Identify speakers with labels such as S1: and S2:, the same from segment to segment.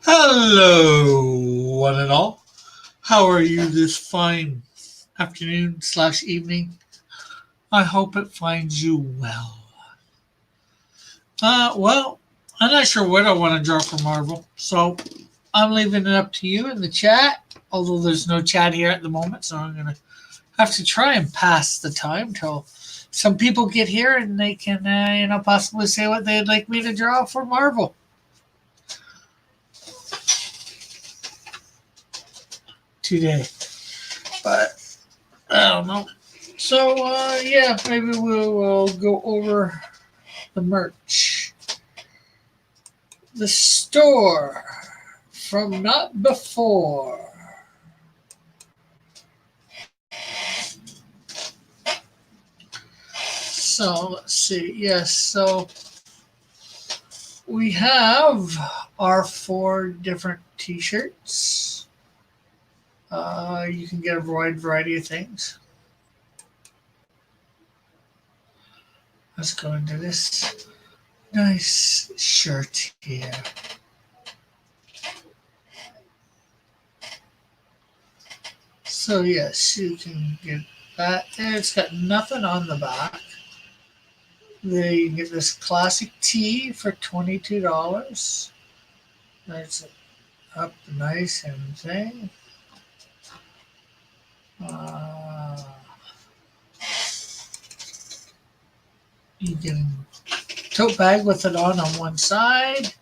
S1: Hello, one and all. How are you this fine afternoon slash evening? I hope it finds you well. Well, I'm not sure what I want to draw for Marvel, so I'm leaving it up to you in the chat. Although there's no chat here at the moment, so I'm gonna have to try and pass the time till some people get here and they can, possibly say what they'd like me to draw for Marvel today. But I don't know. So yeah, maybe we'll go over the merch, the store from not before. So let's see. Yes, so we have our four different T-shirts. You can get a wide variety of things. Let's go into this nice shirt here. So yes, you can get that. It's got nothing on the back. There you can get this classic tee for $22. That's up nice and thing. Uh, you get a tote bag with it on one side,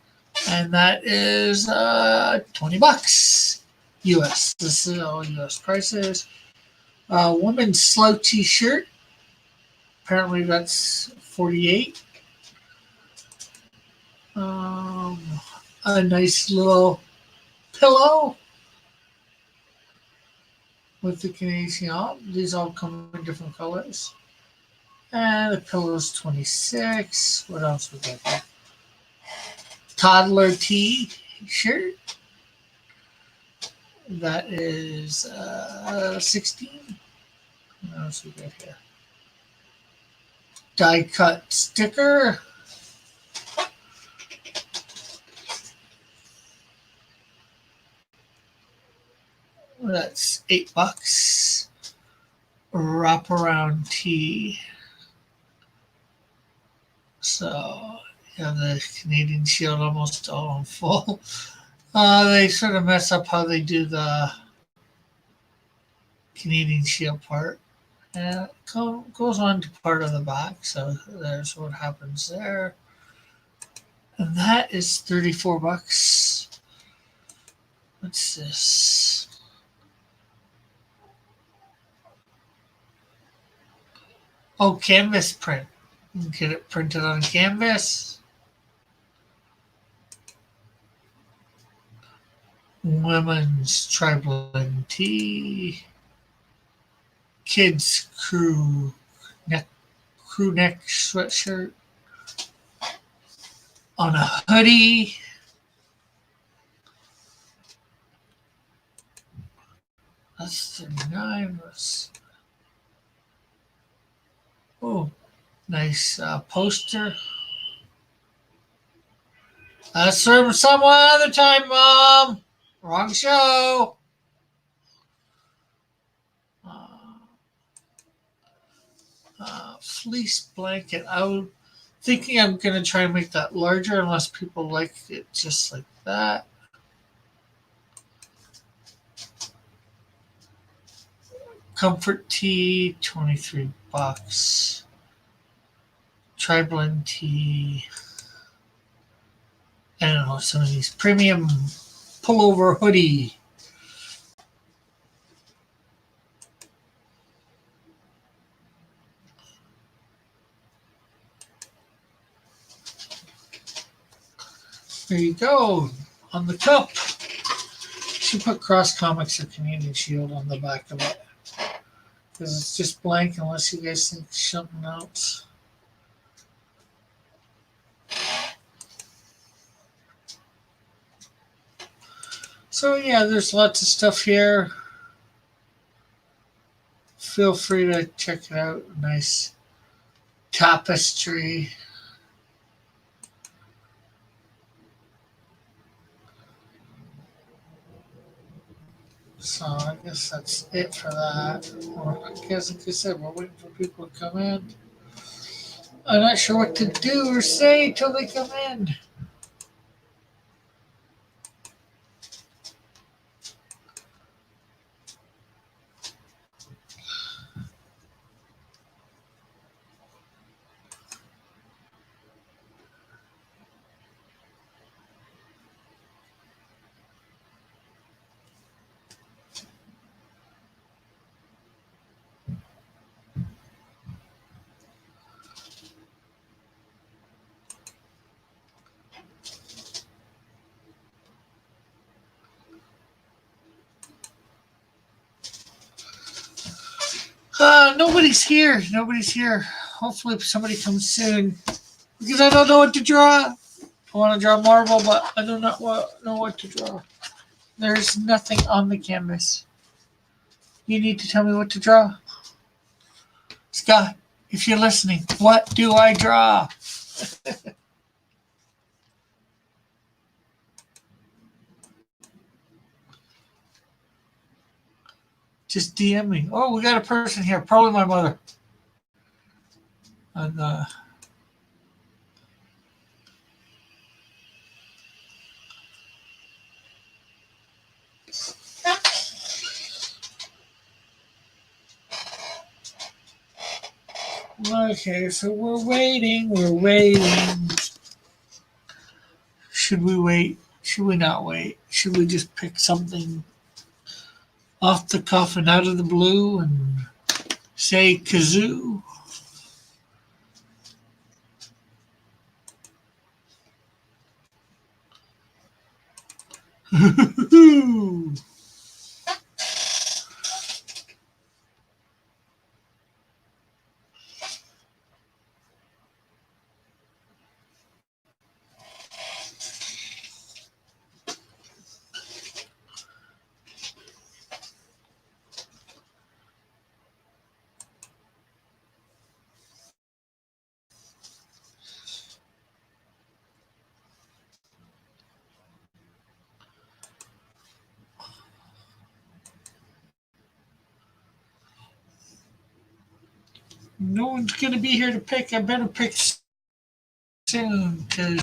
S1: and that is $20 US. This is all US prices. Woman's slouchy shirt. Apparently that's 48. A nice little pillow with the Canadian. These all come in different colors. And the pillow's 26. What else we got there? Toddler T-shirt. That is 16. What else we got here? Die cut sticker. That's $8. Wraparound tee. So you have the Canadian Shield almost all in full. They sort of mess up how they do the Canadian Shield part. And it goes on to part of the back. So there's what happens there. And that is $34. What's this? Oh, canvas print. You can get it printed on canvas. Women's tri-blend tee. Kids crew neck sweatshirt. On a hoodie. That's 39. Oh, nice poster. That's from some other time, Mom. Wrong show. Fleece blanket. I'm thinking I'm going to try and make that larger unless people like it just like that. Comfort tee, $23. Tri-blend tee. I don't know, some of these premium pullover hoodie. There you go. On the cup. Should put Cross Comics or Canadian Shield on the back of it. Because it's just blank unless you guys think something else. So yeah, there's lots of stuff here. Feel free to check it out. Nice tapestry. So I guess that's it for that. Well, I guess, like I said, we're waiting for people to come in. I'm not sure what to do or say till they come in. Nobody's here. Nobody's here. Hopefully somebody comes soon. Because I don't know what to draw. I want to draw marble, but I do not know what to draw. There's nothing on the canvas. You need to tell me what to draw. Scott, if you're listening, what do I draw? Just DM me. Oh, we got a person here. Probably my mother. And, okay, so we're waiting. We're waiting. Should we wait? Should we not wait? Should we just pick something off the cuff and out of the blue and say kazoo? No one's gonna be here to pick. I better pick soon, cause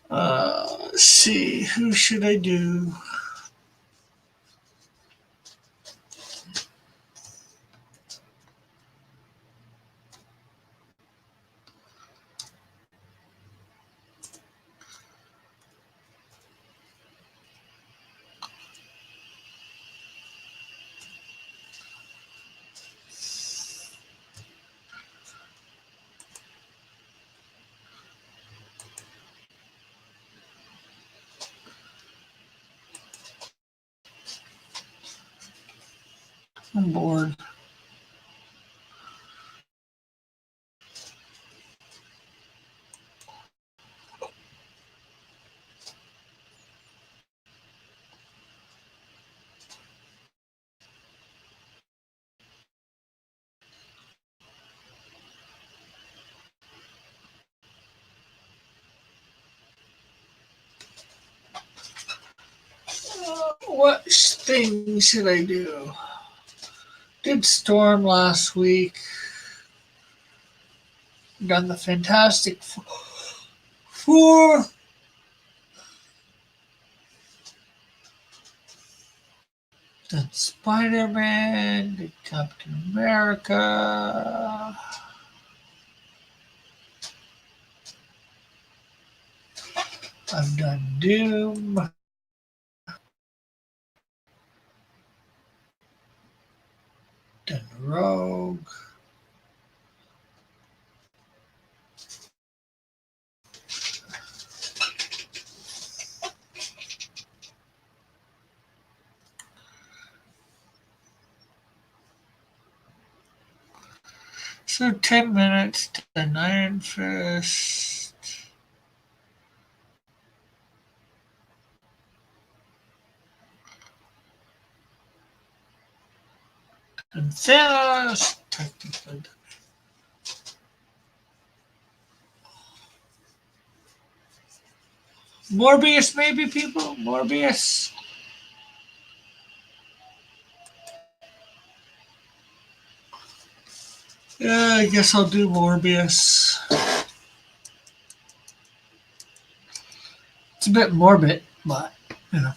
S1: let's see, who should I do? I'm bored. What thing should I do? Did Storm last week. Done the Fantastic Four. Done Spider-Man. Did Captain America. I've done Doom. Done Rogue. So 10 minutes to Iron Fist. And Thanos, technically. Morbius, maybe, people? Morbius. Yeah, I guess I'll do Morbius. It's a bit morbid, but, you know.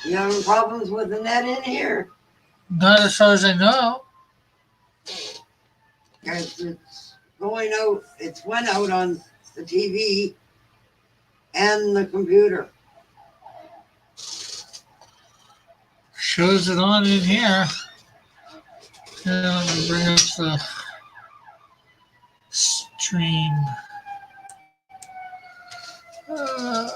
S2: You having problems with the net in here?
S1: Not as far as I know.
S2: Because it's going out, it's went out on the TV and the computer.
S1: Shows it on in here. Yeah, let me bring up the stream. Uh,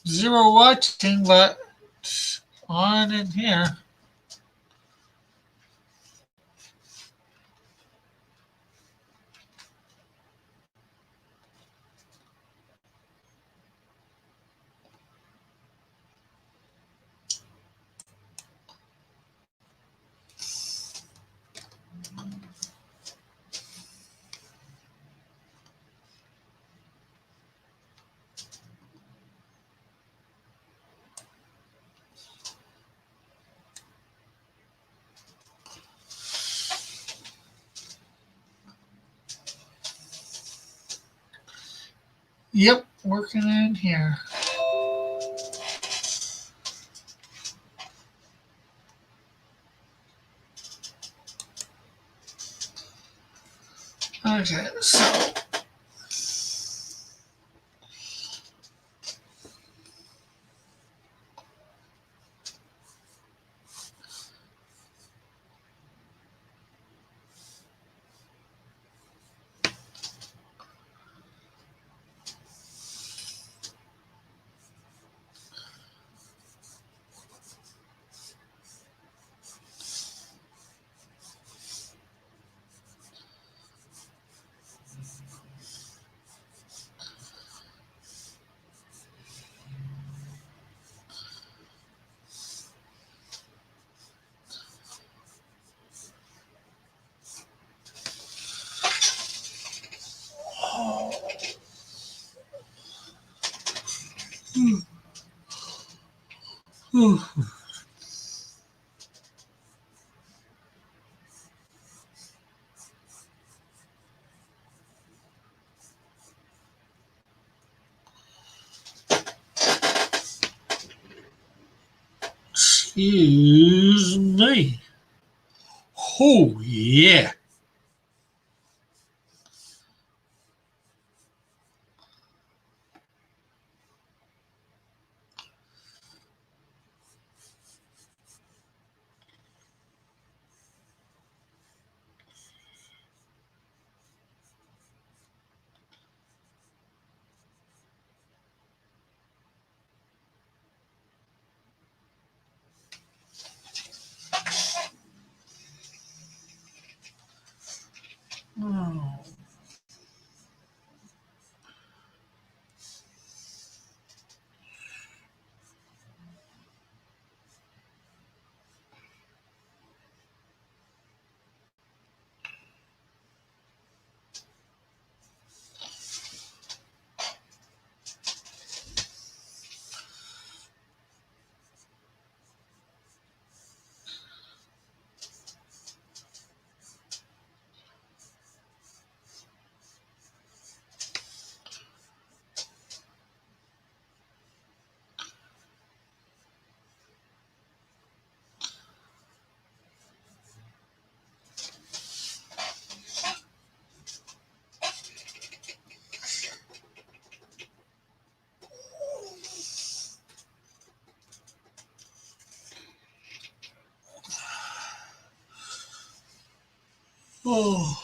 S1: Zero watching, but on in here. Yep, working in here. Okay, so excuse me. Oh yeah. Oh.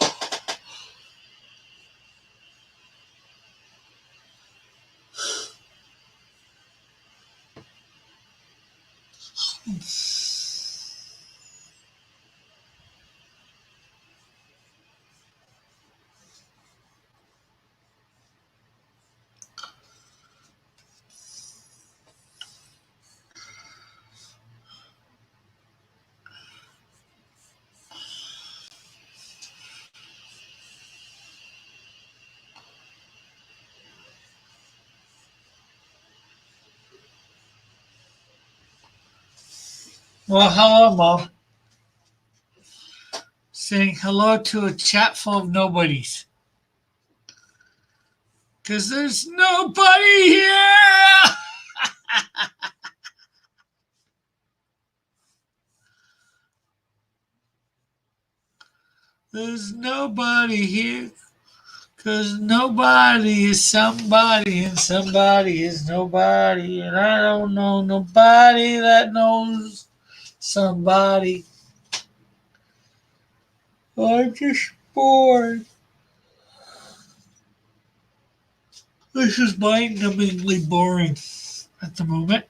S1: Well, hello, Mom. Saying hello to a chat full of nobodies. Because there's nobody here! There's nobody here. Because nobody is somebody and somebody is nobody. And I don't know nobody that knows somebody. I'm just bored. This is mind-numbingly boring at the moment.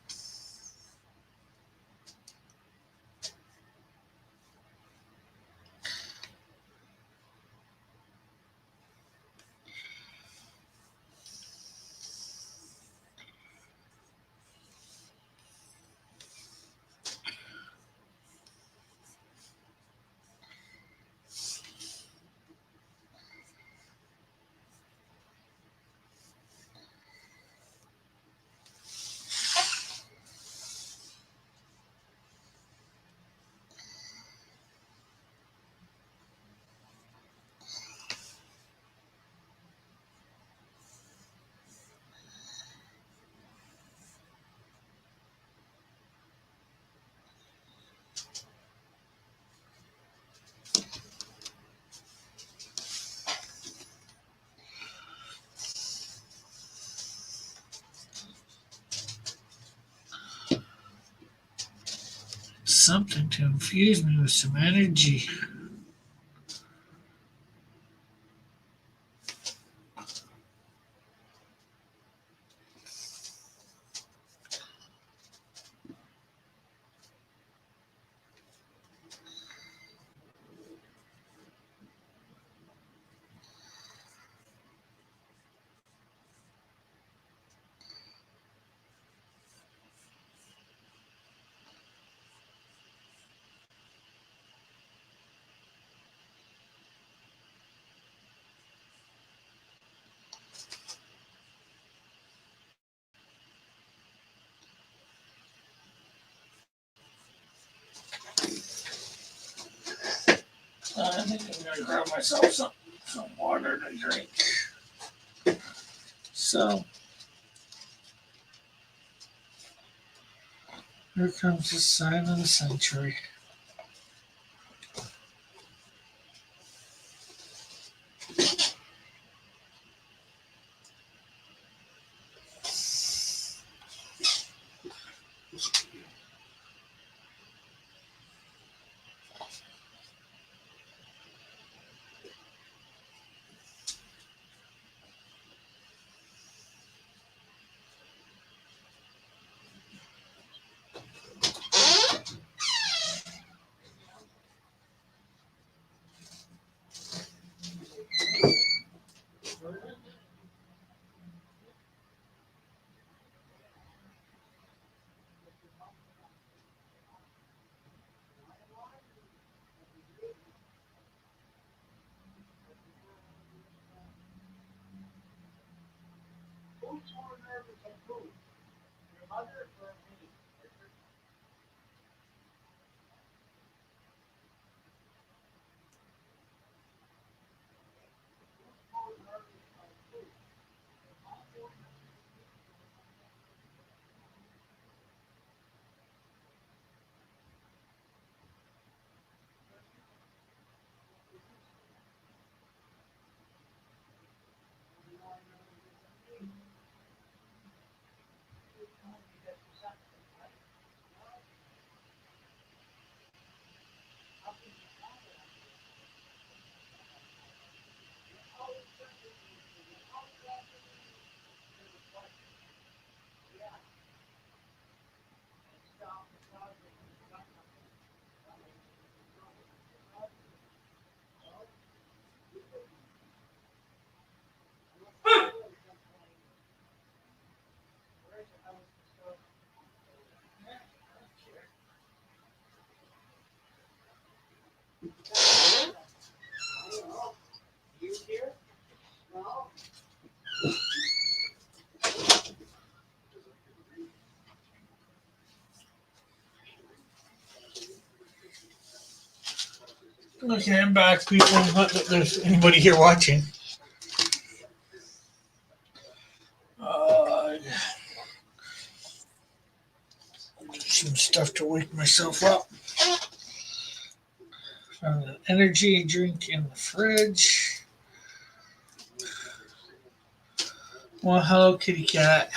S1: Something to infuse me with some energy. I think I'm going to grab myself some water to drink. So, here comes the sign of the century. Okay, I'm back, people. Not that there's anybody here watching. Some stuff to wake myself up. Found an energy drink in the fridge. Well, hello, kitty cat.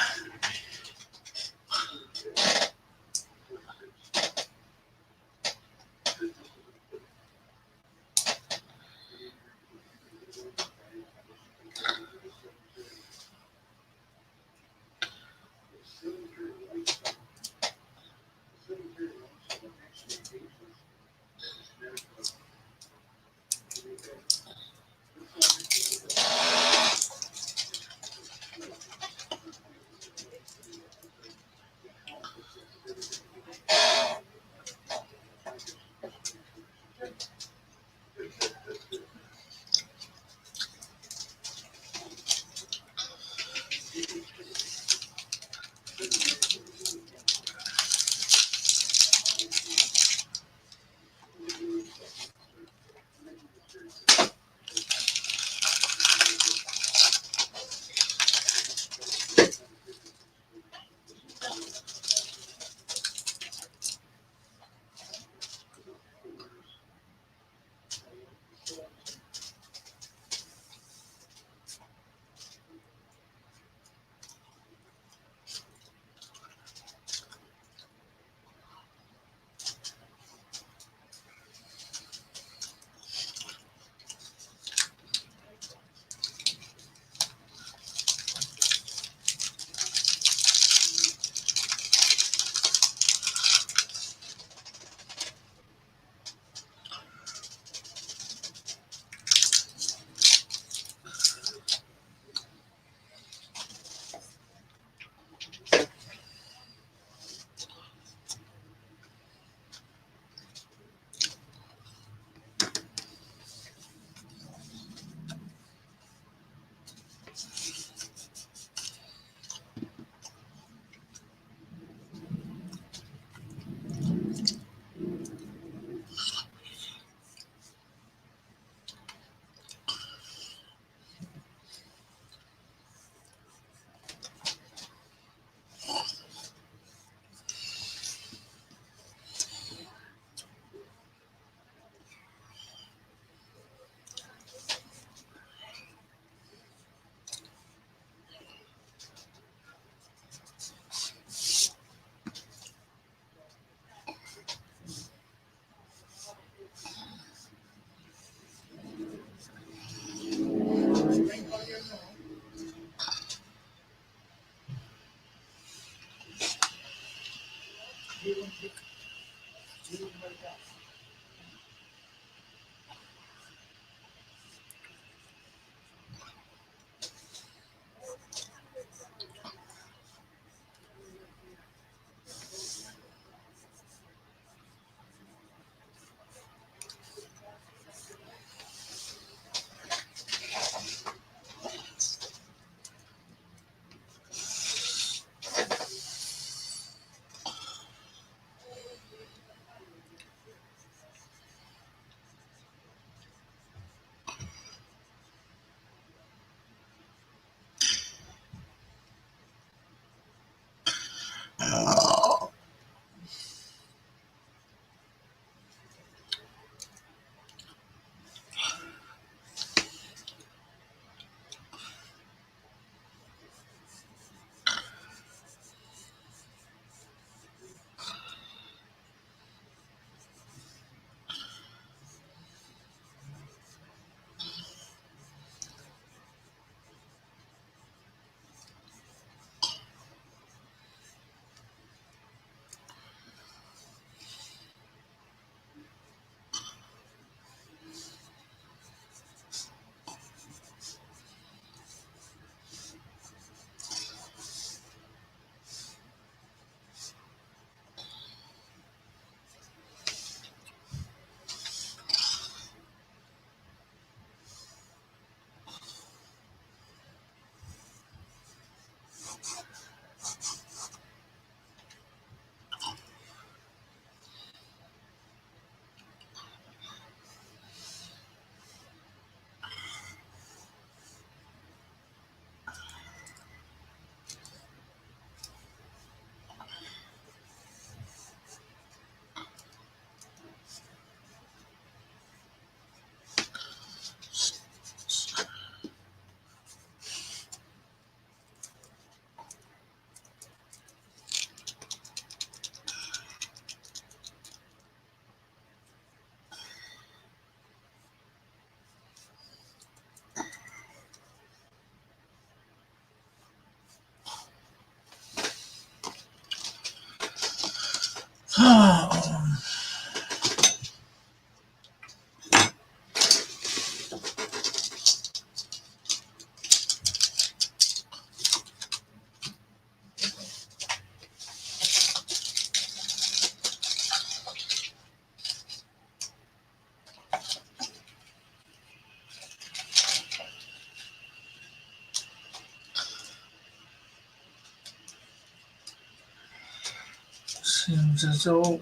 S1: Seems as though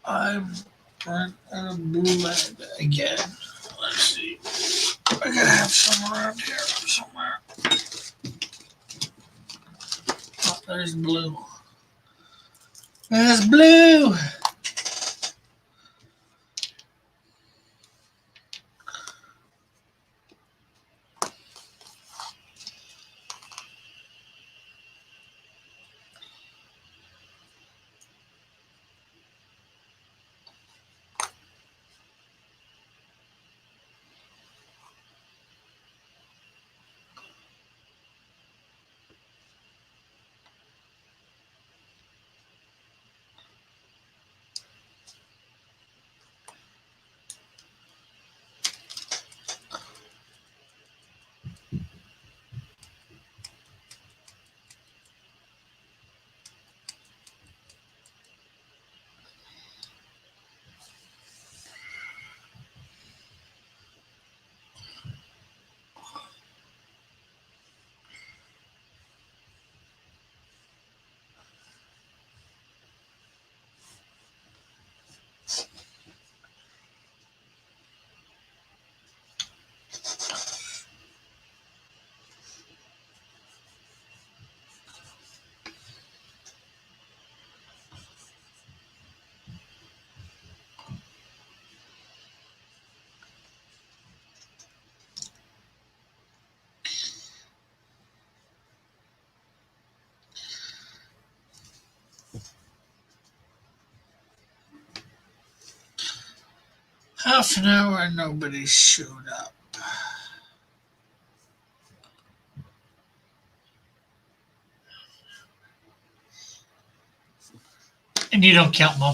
S1: I'm burnt out of blue lead again. Let's see. I gotta have some around here somewhere. Oh, there's blue. There's blue. Half an hour and nobody showed up. And you don't count Mo.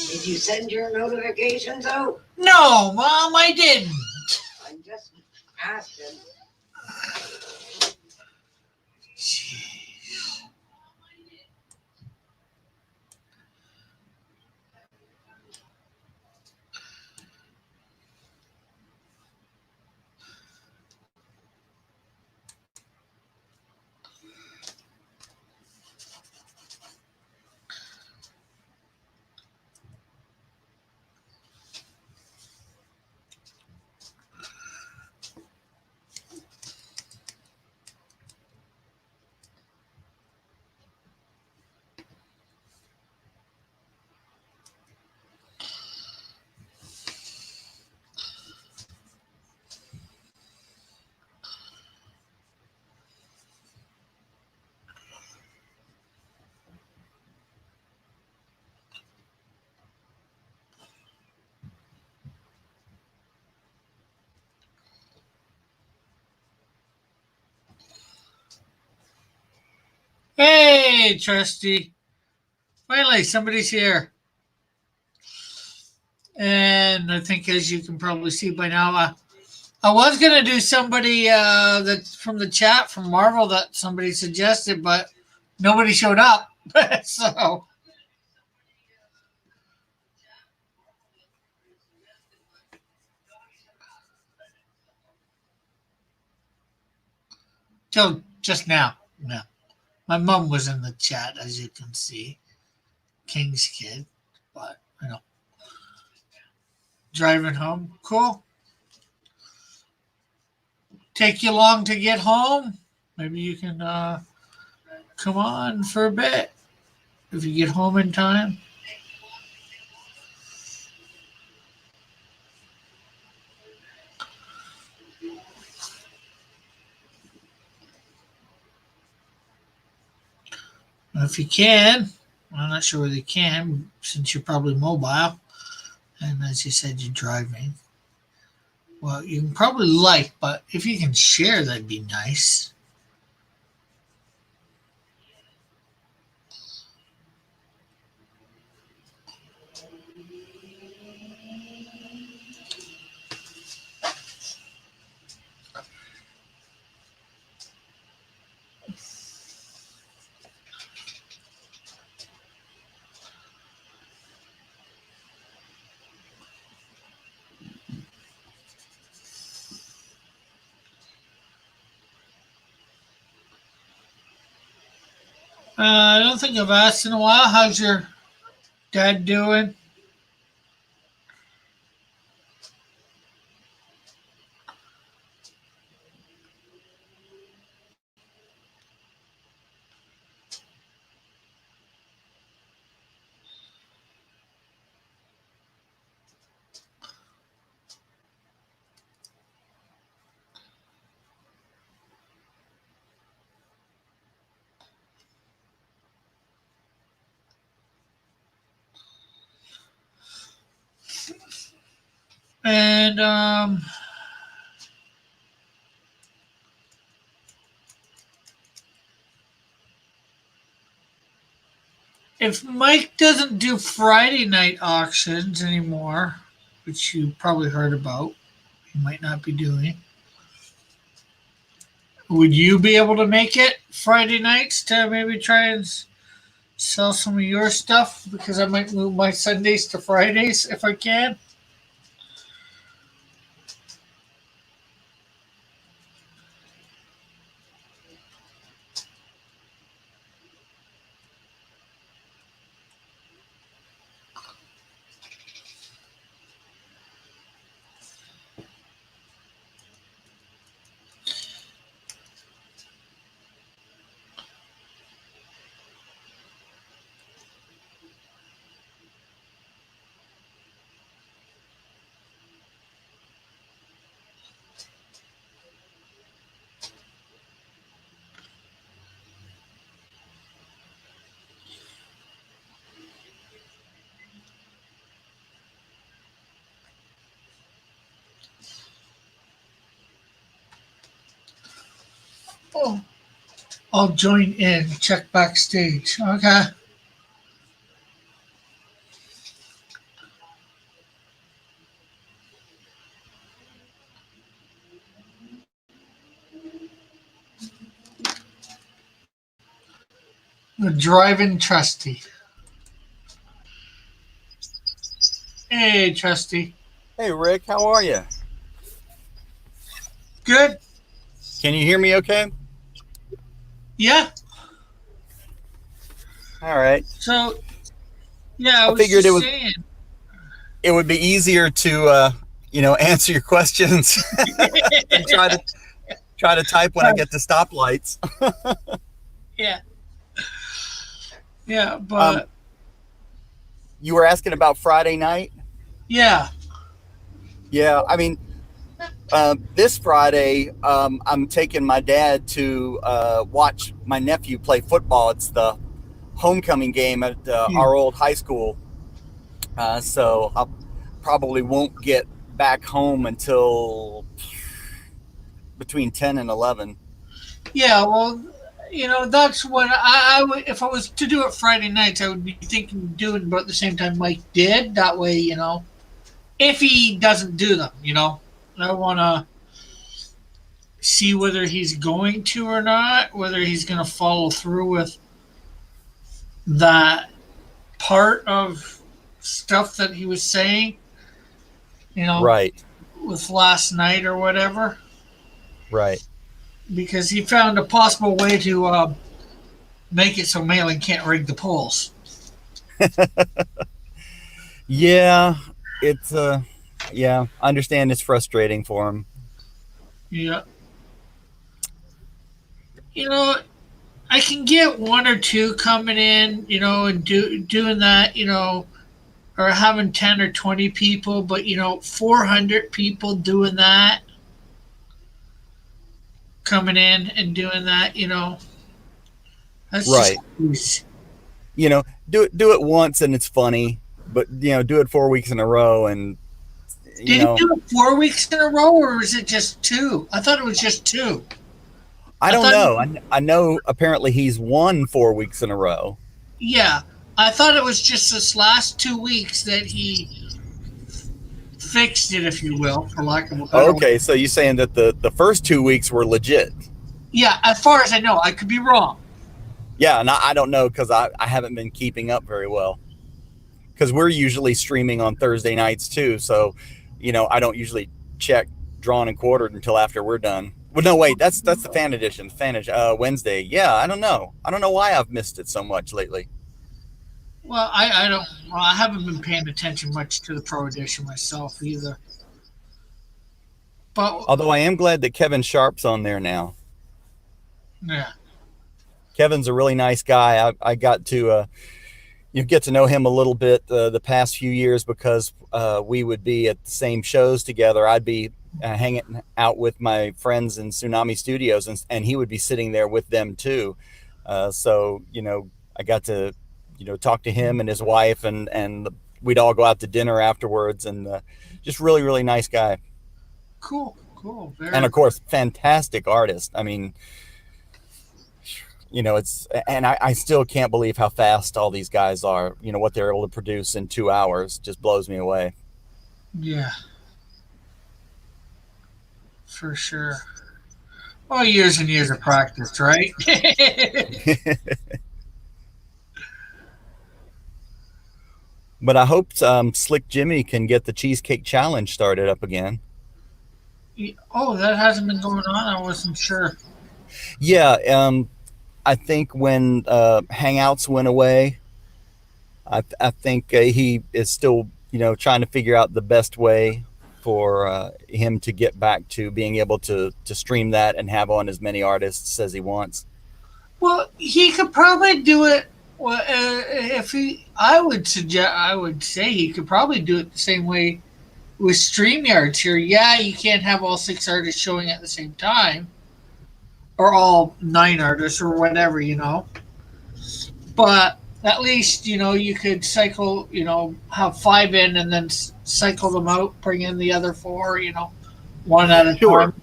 S2: Did you send your notifications out?
S1: No, Mom, I didn't.
S2: I'm just asking.
S1: Jeez. Hey, Trusty. Finally, somebody's here. And I think, as you can probably see by now, I was gonna do somebody that from the chat from Marvel that somebody suggested, but nobody showed up. So till just now, no. My mom was in the chat, as you can see, King's Kid, but Driving home. Cool. Take you long to get home? Maybe you can come on for a bit if you get home in time. If you can, I'm not sure whether you can since you're probably mobile. And as you said, you're driving. Well, you can probably like, but if you can share, that'd be nice. I don't think I've asked in a while. How's your dad doing? And if Mike doesn't do Friday night auctions anymore, which you probably heard about, he might not be doing. Would you be able to make it Friday nights to maybe try and sell some of your stuff? Because I might move my Sundays to Fridays if I can. Oh, I'll join in. Check backstage. Okay. The driving trusty. Hey, trusty.
S3: Hey, Rick, how are you?
S1: Good.
S3: Can you hear me okay?
S1: Yeah.
S3: All right.
S1: So, yeah, I was
S3: figured
S1: just
S3: it was-
S1: saying.
S3: It would be easier to, answer your questions and try to type when I get to stoplights.
S1: Yeah. Yeah, but
S3: You were asking about Friday night?
S1: yeah.
S3: Yeah, I mean, this Friday, I'm taking my dad to watch my nephew play football. It's the homecoming game at our old high school. So I probably won't get back home until between 10 and 11.
S1: Yeah, well, that's what I would, if I was to do it Friday nights, I would be thinking of doing about the same time Mike did. That way, if he doesn't do them, I want to see whether he's going to or not, whether he's going to follow through with that part of stuff that he was saying,
S3: Right,
S1: with last night or whatever,
S3: right.
S1: because he found a possible way to make it so mailing can't rig the polls.
S3: Yeah, it's yeah, I understand it's frustrating for him.
S1: Yeah. You know, I can get one or two coming in, and doing that, or having 10 or 20 people, but 400 people doing that, coming in and doing that, that's just
S3: Right. You know, do it once and it's funny, but do it 4 weeks in a row and you
S1: Did he
S3: know,
S1: do it 4 weeks in a row, or is it just two? I thought it was just two.
S3: I
S1: I
S3: don't
S1: thought,
S3: know. I know apparently he's won 4 weeks in a row.
S1: yeah, I thought it was just this last 2 weeks that he fixed it, if you will, for lack of a better word.
S3: Okay, so you're saying that the first 2 weeks were legit.
S1: Yeah, as far as I know, I could be wrong.
S3: Yeah, and I don't know because I haven't been keeping up very well because we're usually streaming on Thursday nights too. So, I don't usually check drawn and quartered until after we're done. Well, no, wait, that's the fan edition, Wednesday. Yeah, I don't know. I don't know why I've missed it so much lately.
S1: Well, I don't. Well, I haven't been paying attention much to the Pro Edition myself either. But
S3: Although I am glad that Kevin Sharp's on there now.
S1: yeah,
S3: Kevin's a really nice guy. I got to you get to know him a little bit the past few years because we would be at the same shows together. I'd be hanging out with my friends in Tsunami Studios, and he would be sitting there with them too. So I got to talk to him and his wife, and we'd all go out to dinner afterwards, and just really really nice guy.
S1: cool,
S3: And
S1: very
S3: of course, fantastic artist. I mean, it's and I still can't believe how fast all these guys are. What they're able to produce in 2 hours just blows me away.
S1: yeah, for sure. Well, years and years of practice, right?
S3: But I hope Slick Jimmy can get the Cheesecake Challenge started up again.
S1: Oh, that hasn't been going on. I wasn't sure.
S3: Yeah, I think when Hangouts went away, I think he is still trying to figure out the best way for him to get back to being able to stream that and have on as many artists as he wants.
S1: Well, he could probably do it. Well, if he, I would say he could probably do it the same way with StreamYards here. Yeah, you can't have all six artists showing at the same time, or all nine artists, or whatever, But at least you could cycle. Have five in and then cycle them out. Bring in the other four. One at a
S3: Sure.
S1: time.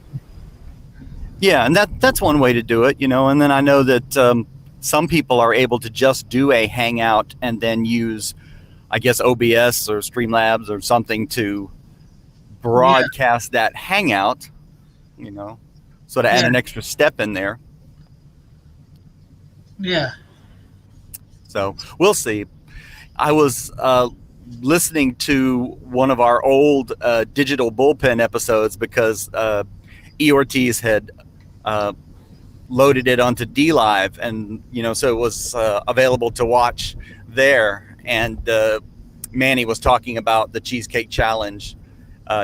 S3: Yeah, and that's one way to do it. And then I know that some people are able to just do a Hangout and then use, I guess, OBS or Streamlabs or something to broadcast that Hangout. So to add an extra step in there.
S1: Yeah.
S3: So we'll see. I was listening to one of our old digital bullpen episodes because E. Ortiz had loaded it onto DLive, and so it was available to watch there. And Manny was talking about the Cheesecake Challenge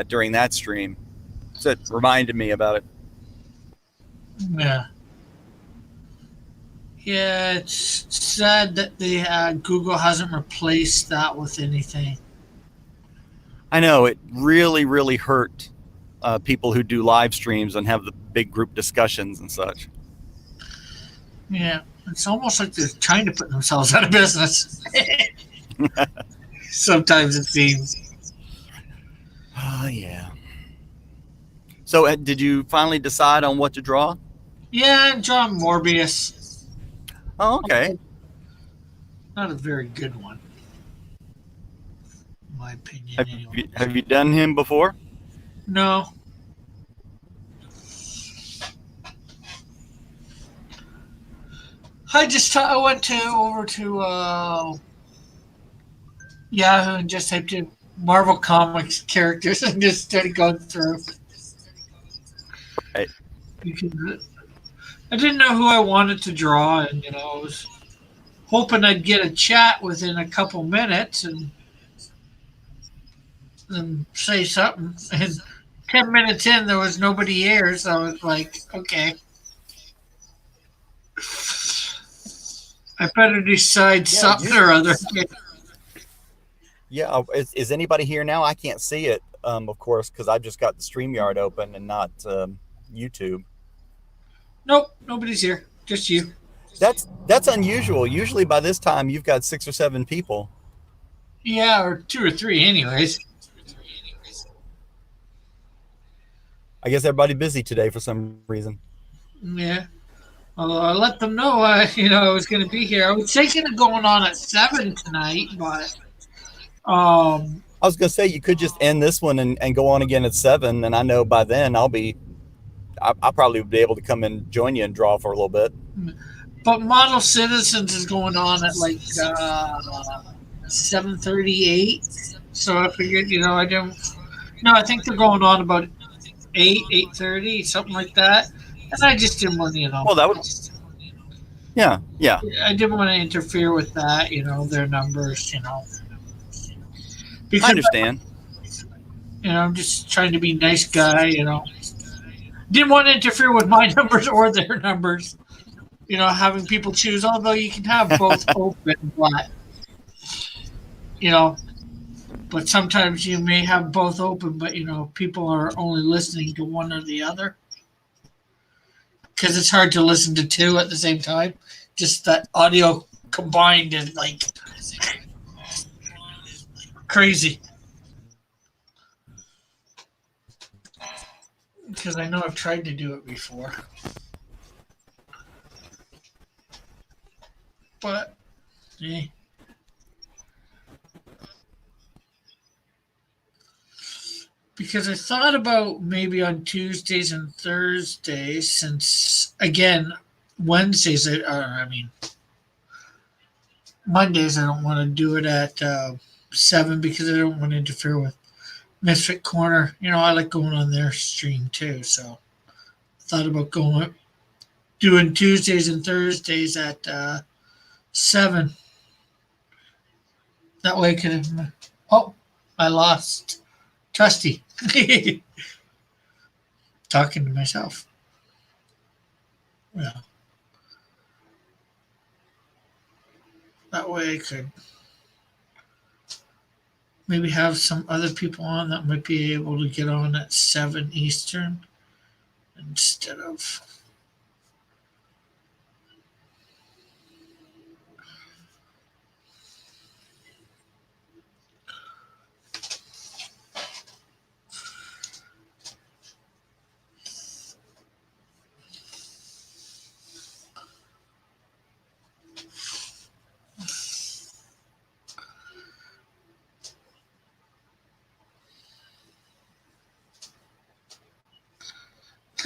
S3: during that stream, so it reminded me about it.
S1: Yeah. Yeah, it's sad that Google hasn't replaced that with anything.
S3: I know it really, really hurt people who do live streams and have the big group discussions and such.
S1: Yeah, it's almost like they're trying to put themselves out of business. Sometimes it seems.
S3: Oh, yeah. So did you finally decide on what to draw?
S1: Yeah, and John Morbius.
S3: Oh, okay.
S1: Not a very good one, in my opinion.
S3: Have
S1: Anyway.
S3: have you done him before?
S1: No. I went over to Yahoo and just typed in Marvel Comics characters and just started going through.
S3: Right.
S1: I didn't know who I wanted to draw, and I was hoping I'd get a chat within a couple minutes, and and say something. And 10 minutes in, there was nobody here, so I was like, okay, I better decide
S3: Yeah,
S1: something or other.
S3: yeah. Is anybody here now? I can't see it, of course, because I've just got the StreamYard open and not YouTube.
S1: Nope, nobody's here. Just you.
S3: That's unusual. Usually by this time you've got 6 or 7 people.
S1: Yeah, or two or three, anyways.
S3: I guess everybody busy today for some reason.
S1: Yeah. Although I let them know I was going to be here. I was thinking of going on at 7 tonight, but um,
S3: I was gonna say you could just end this one and go on again at 7, and I know by then I'll probably be able to come and join you and draw for a little bit.
S1: but Model Citizens is going on at like 7:38. So I figured, I didn't. No, I think they're going on about 8:30, something like that. And I just didn't want
S3: Well, that would, yeah, yeah.
S1: I didn't want to interfere with that, their numbers,
S3: I
S1: because
S3: understand.
S1: I'm just trying to be a nice guy. Didn't want to interfere with my numbers or their numbers. Having people choose, although you can have both open, you know, but sometimes you may have both open, but people are only listening to one or the other because it's hard to listen to two at the same time. Just that audio combined is like crazy. Because I know I've tried to do it before. But, eh. Because I thought about maybe on Tuesdays and Thursdays, since, again, Wednesdays, Mondays, I don't want to do it at 7 because I don't want to interfere with Misfit Corner. I like going on their stream too, so thought about doing Tuesdays and Thursdays at 7. That way I could have. Oh, I lost Trusty. Talking to myself. Yeah. That way I could maybe have some other people on that might be able to get on at 7 Eastern instead of.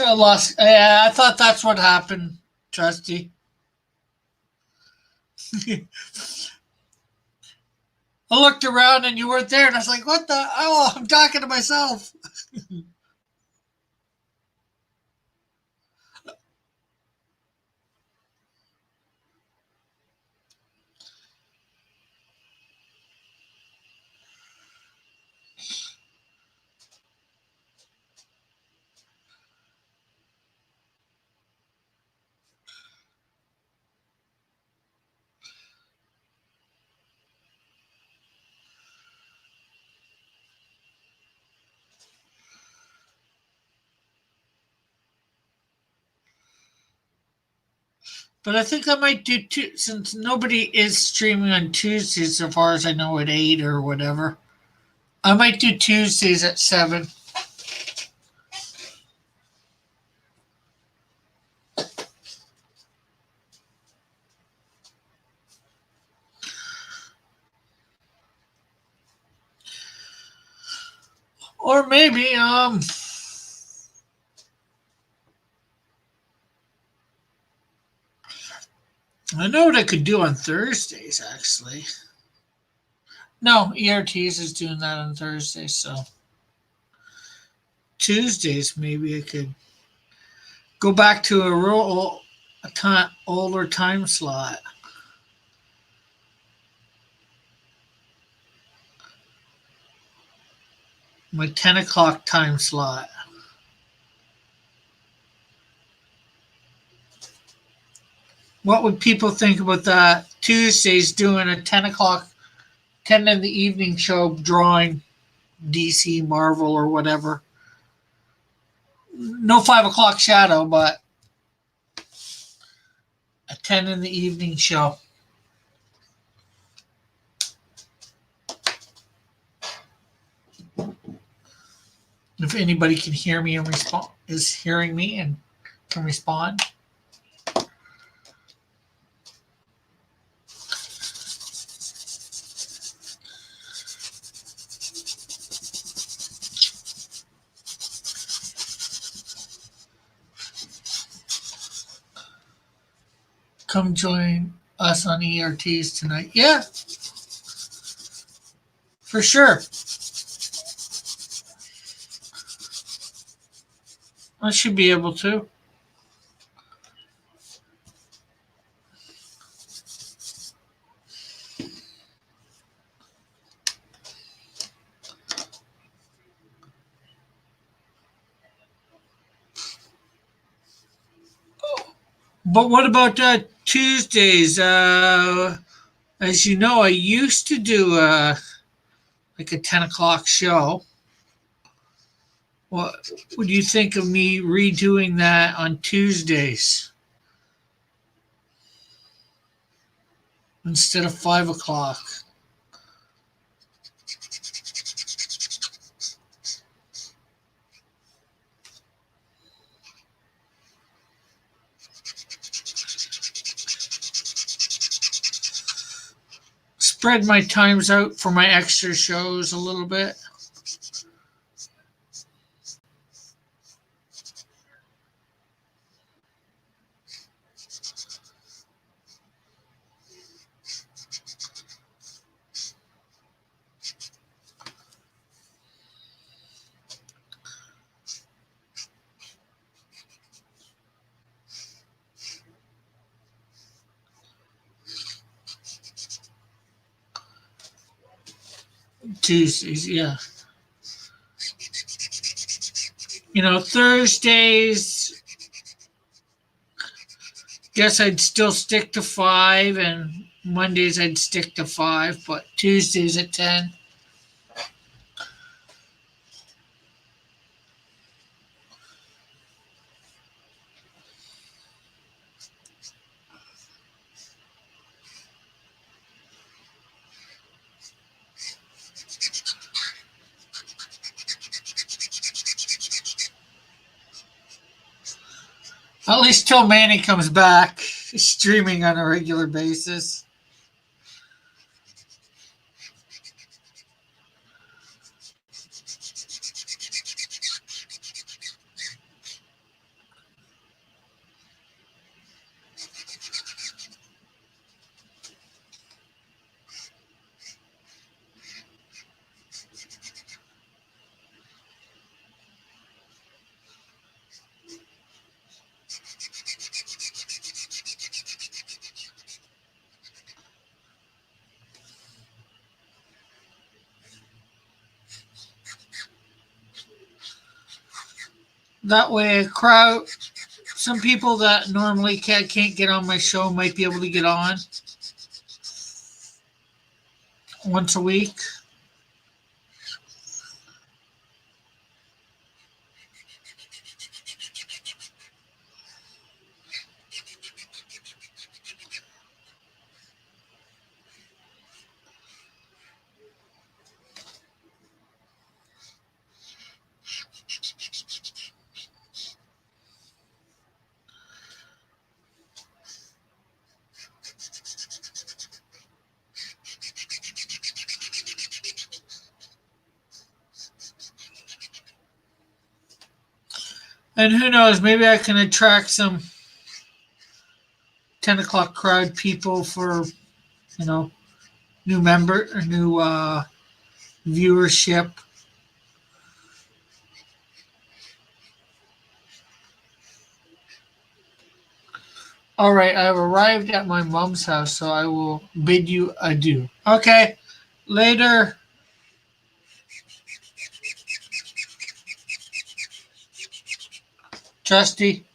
S1: I lost. Yeah, I thought that's what happened, Trusty. I looked around and you weren't there, and I was like, "What the? Oh, I'm talking to myself." But I think I might do two, since nobody is streaming on Tuesdays, so far as I know, at 8 or whatever. I might do Tuesdays at 7. Or maybe, I know what I could do on Thursdays, actually. No, ERTs is doing that on Thursdays, so Tuesdays maybe I could go back to a older time slot. my 10 o'clock time slot. What would people think about that? Tuesdays doing a 10 o'clock, 10 in the evening show drawing DC, Marvel, or whatever. No 5 o'clock shadow, but a 10 in the evening show. If anybody can hear me and respond, is hearing me and can respond. Come join us on ERTs tonight. Yeah, for sure. I should be able to. But what about Tuesdays? As you know, I used to do like a 10 o'clock show. What would you think of me redoing that on Tuesdays instead of 5 o'clock? Spread my times out for my extra shows a little bit. Tuesdays, yeah. You know, Thursdays, guess I'd still stick to 5, and Mondays I'd stick to 5, but Tuesdays at 10. At least till Manny comes back, streaming on a regular basis. That way, a crowd, some people that normally can't get on my show might be able to get on once a week. And who knows, maybe I can attract some 10 o'clock crowd people for, you know, new viewership. All right, I've arrived at my mom's house, so I will bid you adieu. Okay, later. Trusty.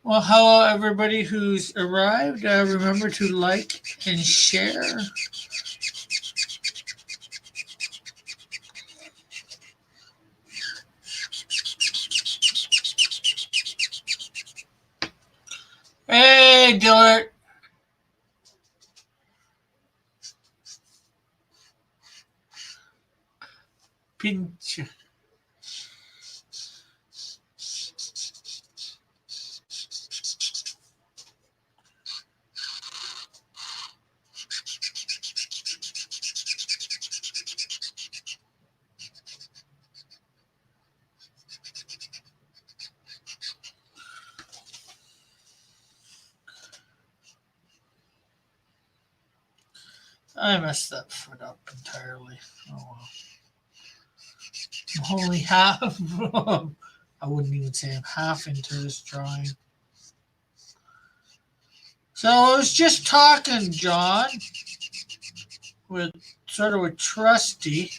S1: Well, hello everybody who's arrived. Remember to like and share. Hey, Dillard. Pinch. I messed that foot up entirely. Oh well. I'm only half. I wouldn't even say I'm half into this drawing. So I was just talking, John, with Trusty.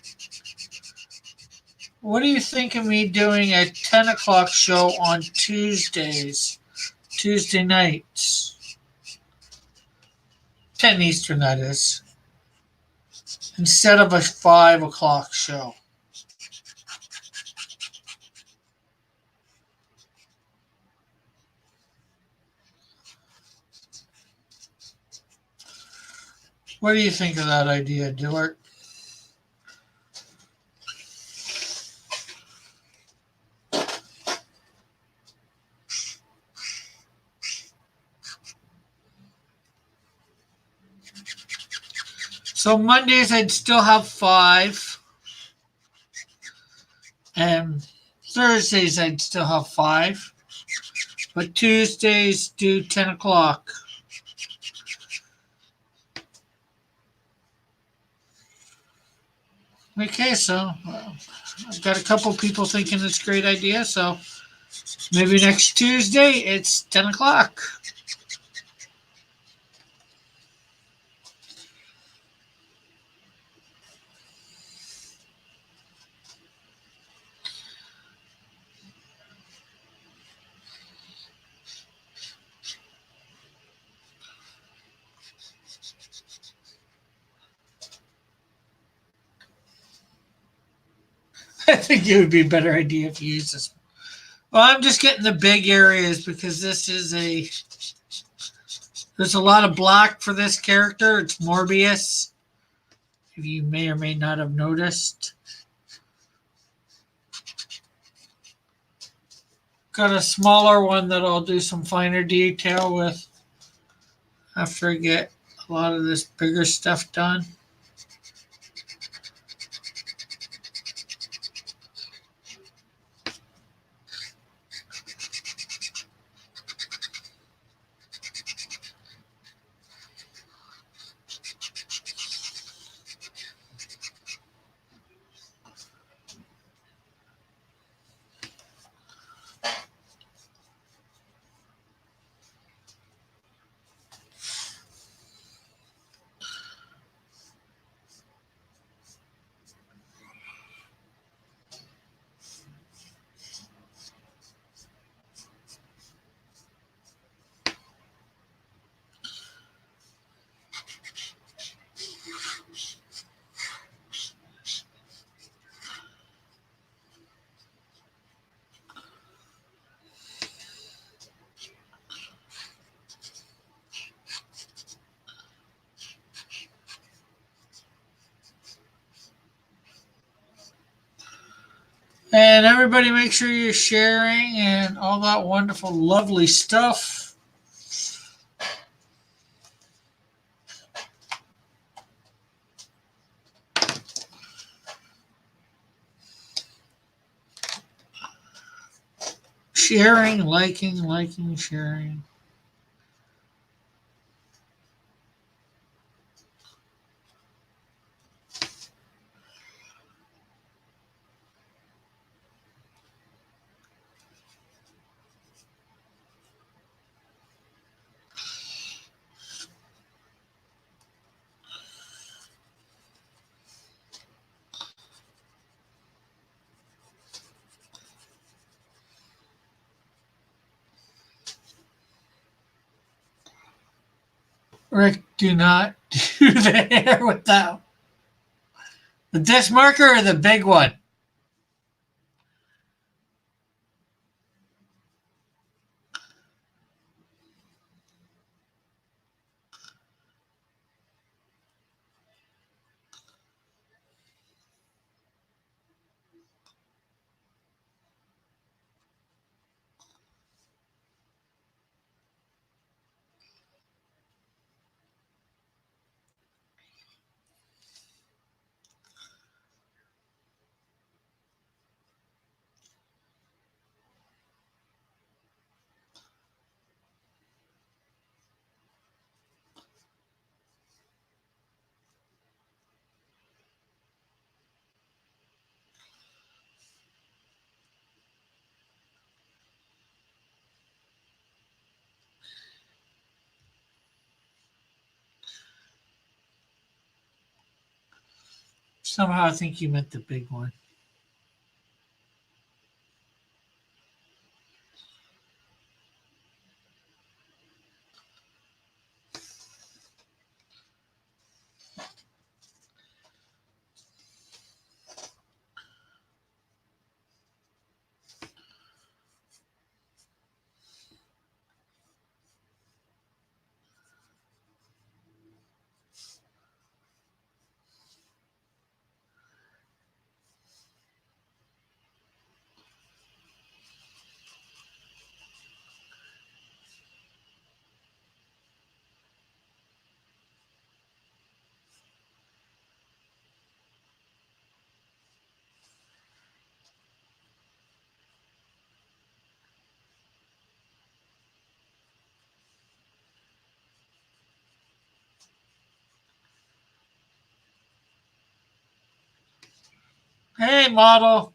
S1: What do you think of me doing a 10 o'clock show on Tuesdays, Tuesday nights, 10 Eastern that is, instead of a 5 o'clock show? What do you think of that idea, Dillard? So Mondays I'd still have 5, and Thursdays I'd still have 5, but Tuesdays do 10 o'clock. Okay, so I've got a couple people thinking it's a great idea, so maybe next Tuesday it's 10 o'clock. I think it would be a better idea if you use this. Well, I'm just getting the big areas because there's a lot of black for this character. It's Morbius, if you may or may not have noticed. Got a smaller one that I'll do some finer detail with after I get a lot of this bigger stuff done. And everybody make sure you're sharing and all that wonderful, lovely stuff. Sharing, liking, sharing. Rick, do not do the hair with that. The disc marker or the big one? Somehow I think you meant the big one. Hey, model.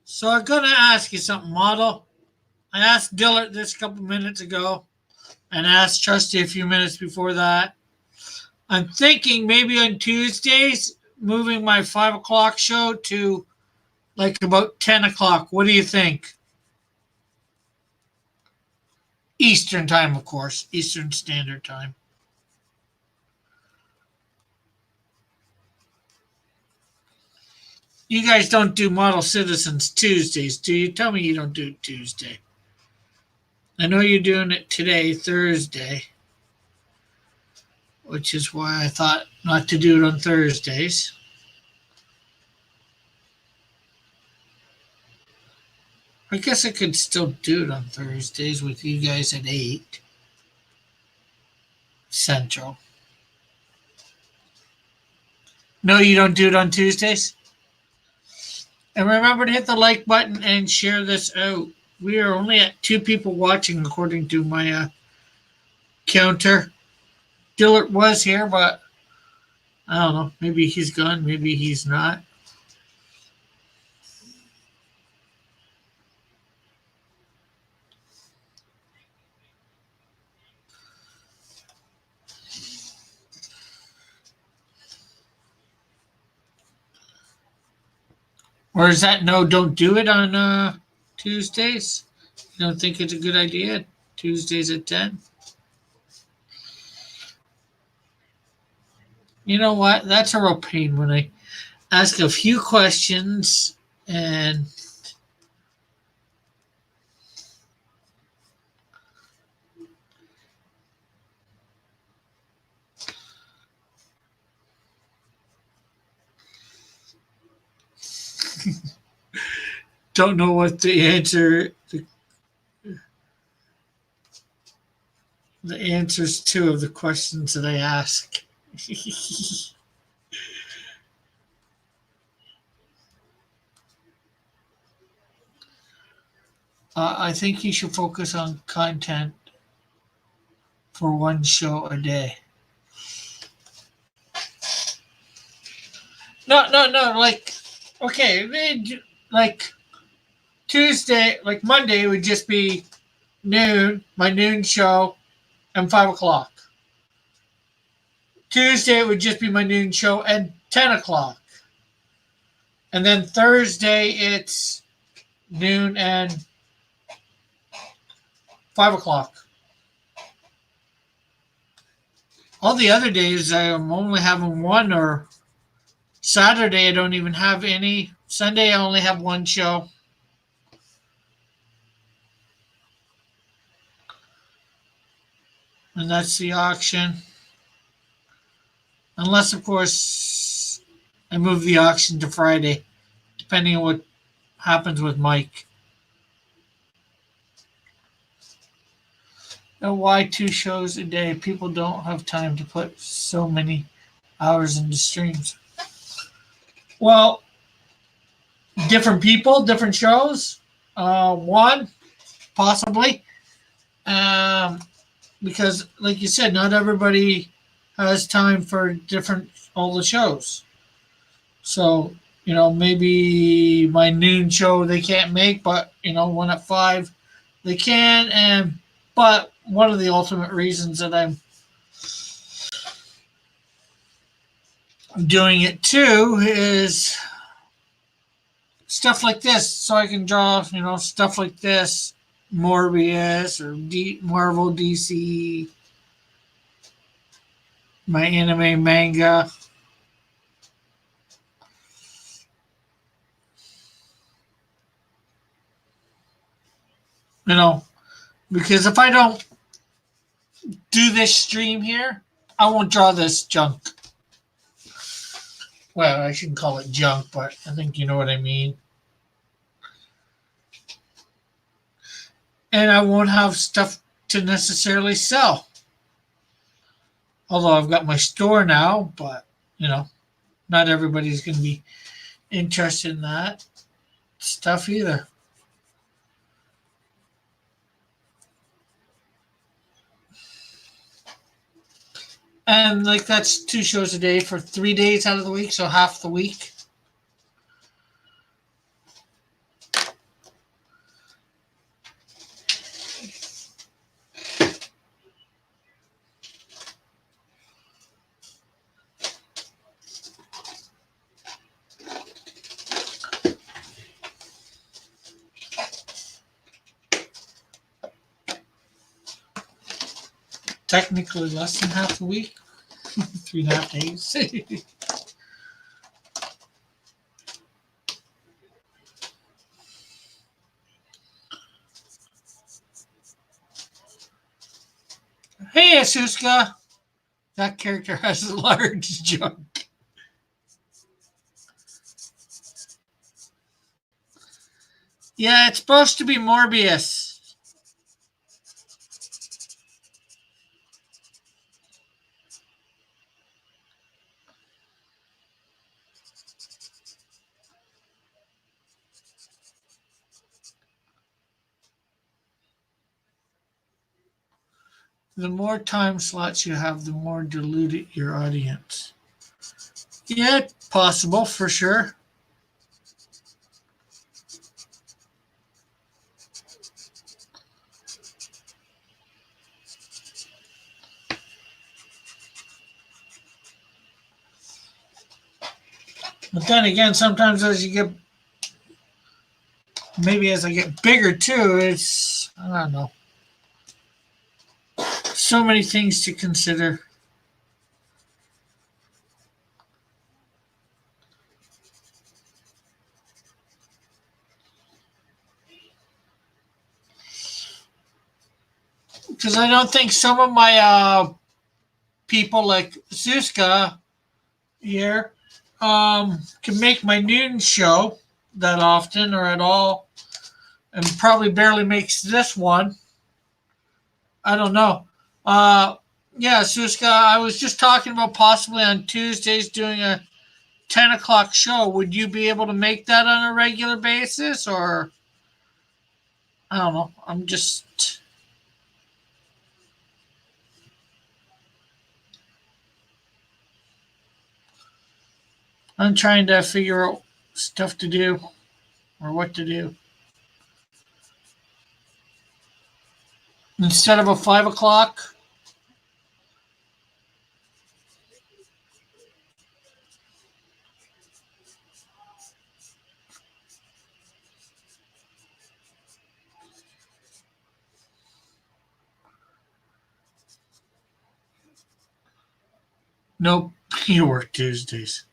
S1: So I'm going to ask you something, model. I asked Dillard this a couple minutes ago and asked Trusty a few minutes before that. I'm thinking maybe on Tuesdays, moving my 5 o'clock show to like about 10 o'clock. What do you think? Eastern time, of course, Eastern Standard Time. You guys don't do Model Citizens Tuesdays, do you? Tell me you don't do it Tuesday. I know you're doing it today, Thursday, which is why I thought not to do it on Thursdays. I guess I could still do it on Thursdays with you guys at 8 Central. No, you don't do it on Tuesdays? And remember to hit the like button and share this out. We are only at 2 people watching according to my counter. Dillard was here, but I don't know. Maybe he's gone. Maybe he's not. Or is that no, don't do it on Tuesdays? You don't think it's a good idea? Tuesdays at 10? You know what? That's a real pain when I ask a few questions and don't know what the answers to of the questions that I ask. I think you should focus on content for one show a day. No. Like, okay, like Tuesday, like Monday would just be noon, my noon show, and 5 o'clock. Tuesday would just be my noon show and 10 o'clock. And then Thursday it's noon and 5 o'clock. All the other days I'm only having one, or Saturday I don't even have any. Sunday I only have one show. And that's the auction. Unless, of course, I move the auction to Friday, depending on what happens with Mike. Now, why 2 shows a day? People don't have time to put so many hours into streams. Well, different people, different shows. One, possibly. Because, like you said, not everybody has time for all the shows. So, maybe my noon show they can't make, but, one at 5 they can. But one of the ultimate reasons that I'm doing it too is stuff like this. So I can draw, stuff like this, Morbius or Marvel, DC, my anime, manga. Because if I don't do this stream here, I won't draw this junk. Well, I shouldn't call it junk, but I think you know what I mean. And I won't have stuff to necessarily sell. Although I've got my store now, but, not everybody's going to be interested in that stuff either. And that's 2 shows a day for 3 days out of the week, so half the week. Technically less than half a week, 3.5 days. Hey, Asuska. That character has a large junk. Yeah, it's supposed to be Morbius. The more time slots you have, the more diluted your audience. Yeah, possible for sure. But then again, sometimes as I get bigger too, it's, I don't know. So many things to consider. Because I don't think some of my people like Zuska here can make my noon show, that often or at all, and probably barely makes this one. I don't know. Yeah, Suska, I was just talking about possibly on Tuesdays doing a 10 o'clock show. Would you be able to make that on a regular basis, or I don't know? I'm trying to figure out stuff to do or what to do. Instead of a 5 o'clock. Nope, you work Tuesdays.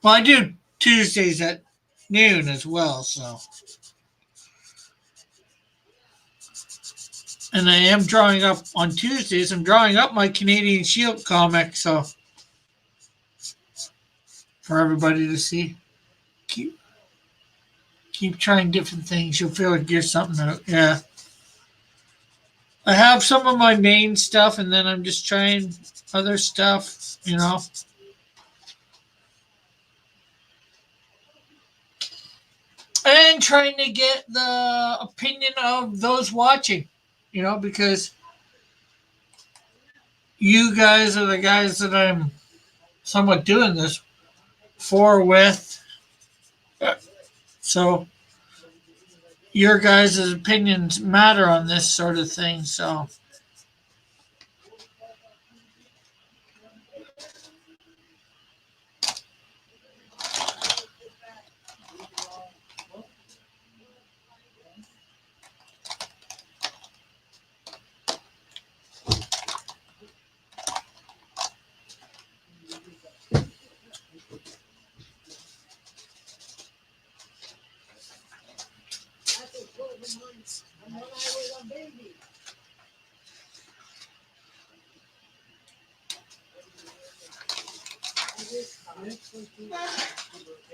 S1: Well, I do Tuesdays at noon as well, so. And I am drawing up on Tuesdays. I'm drawing up my Canadian Shield comic, so for everybody to see. Keep trying different things. You'll feel like you're something out. Yeah. I have some of my main stuff, and then I'm just trying other stuff, and trying to get the opinion of those watching, because you guys are the guys that I'm somewhat doing this for with. So your guys' opinions matter on this sort of thing. So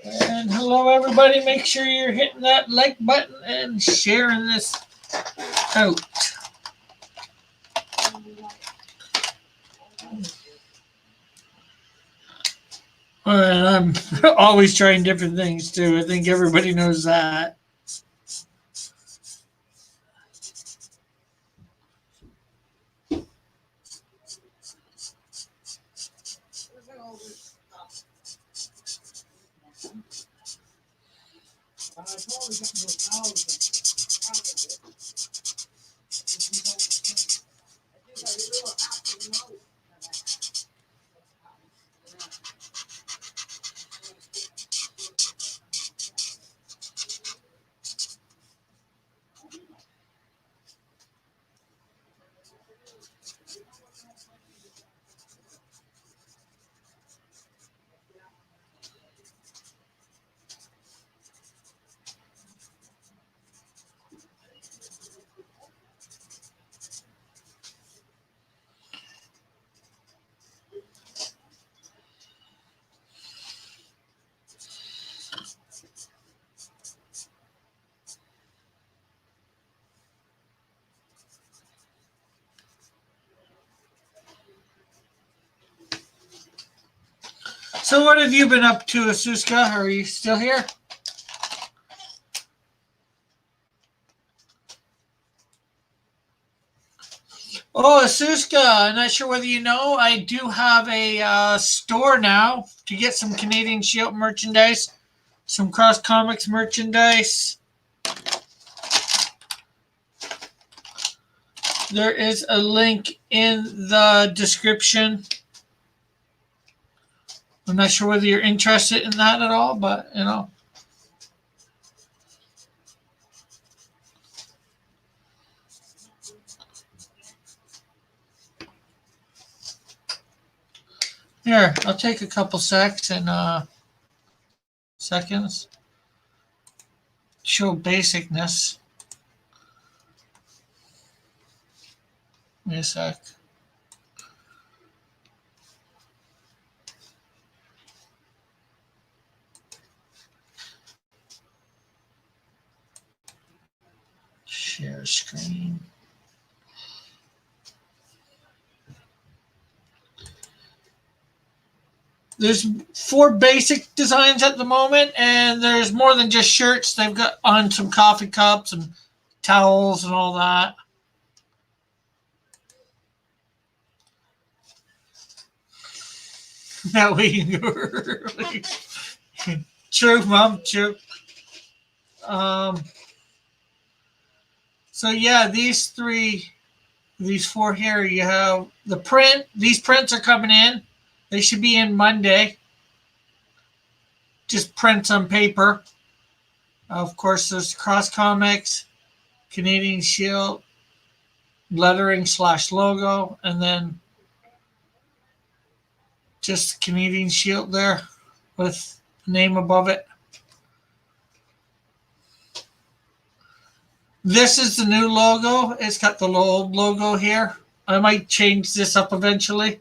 S1: and hello everybody, make sure you're hitting that like button and sharing this out. And I'm always trying different things too. I think everybody knows that. So what have you been up to, Asuska? Are you still here? Oh, Asuska, I'm not sure whether you know, I do have a store now to get some Canadian Shield merchandise, some Cross Comics merchandise. There is a link in the description. I'm not sure whether you're interested in that at all, but Here, I'll take a couple seconds. Show basicness. Give me a sec. Share screen. There's 4 basic designs at the moment, and there's more than just shirts. They've got on some coffee cups and towels and all that. That we true, Mom, true. So yeah, these 4 here, you have the print. These prints are coming in. They should be in Monday. Just prints on paper. Of course, there's Cross Comics, Canadian Shield, lettering / logo, and then just Canadian Shield there with the name above it. This is the new logo. It's got the old logo here. I might change this up eventually.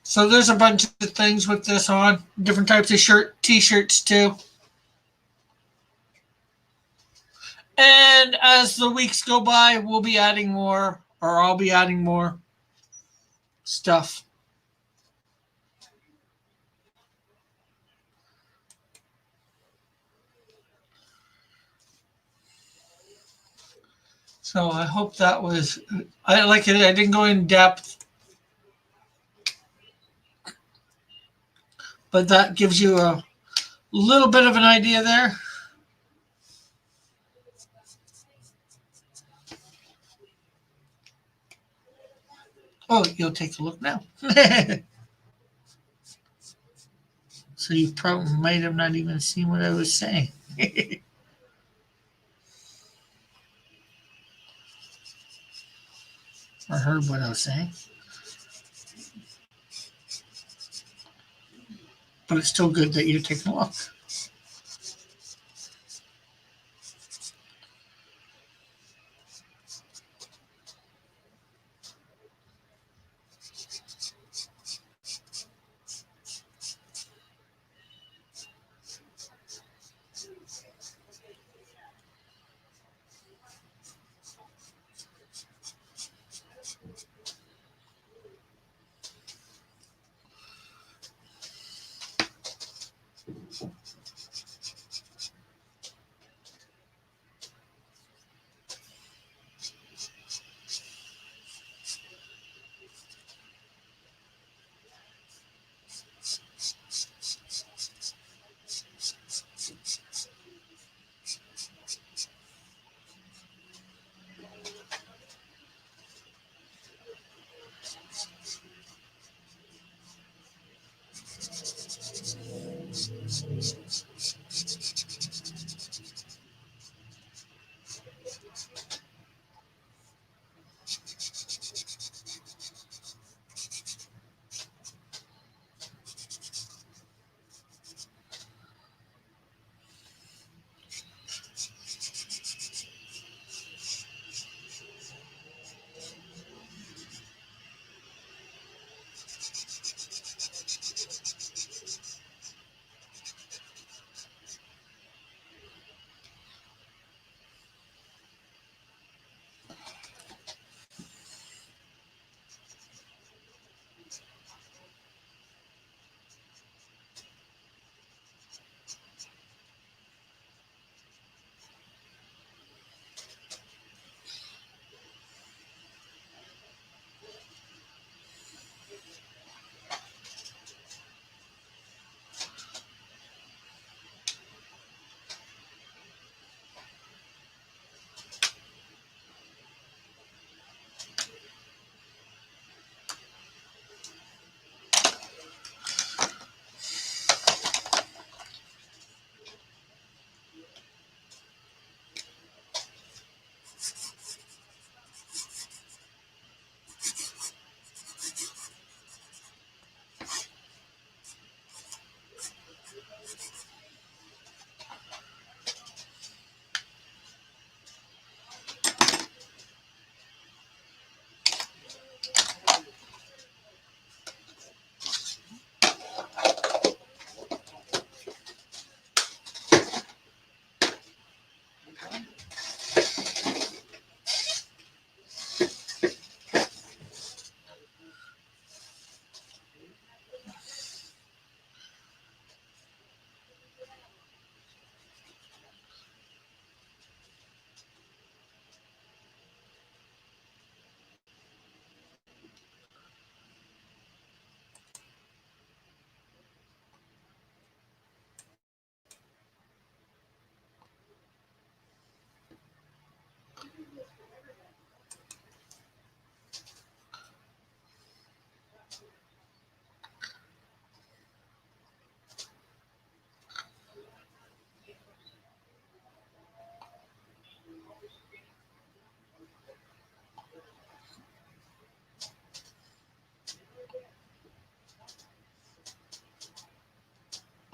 S1: So there's a bunch of things with this on. Different types of t-shirts too. And as the weeks go by, we'll be adding more, or I'll be adding more stuff. So I hope that was, I like it. I didn't go in depth, but that gives you a little bit of an idea there. Oh, you'll take a look now. So you probably might have not even seen what I was saying. Or heard what I was saying. But it's still good that you're taking a look.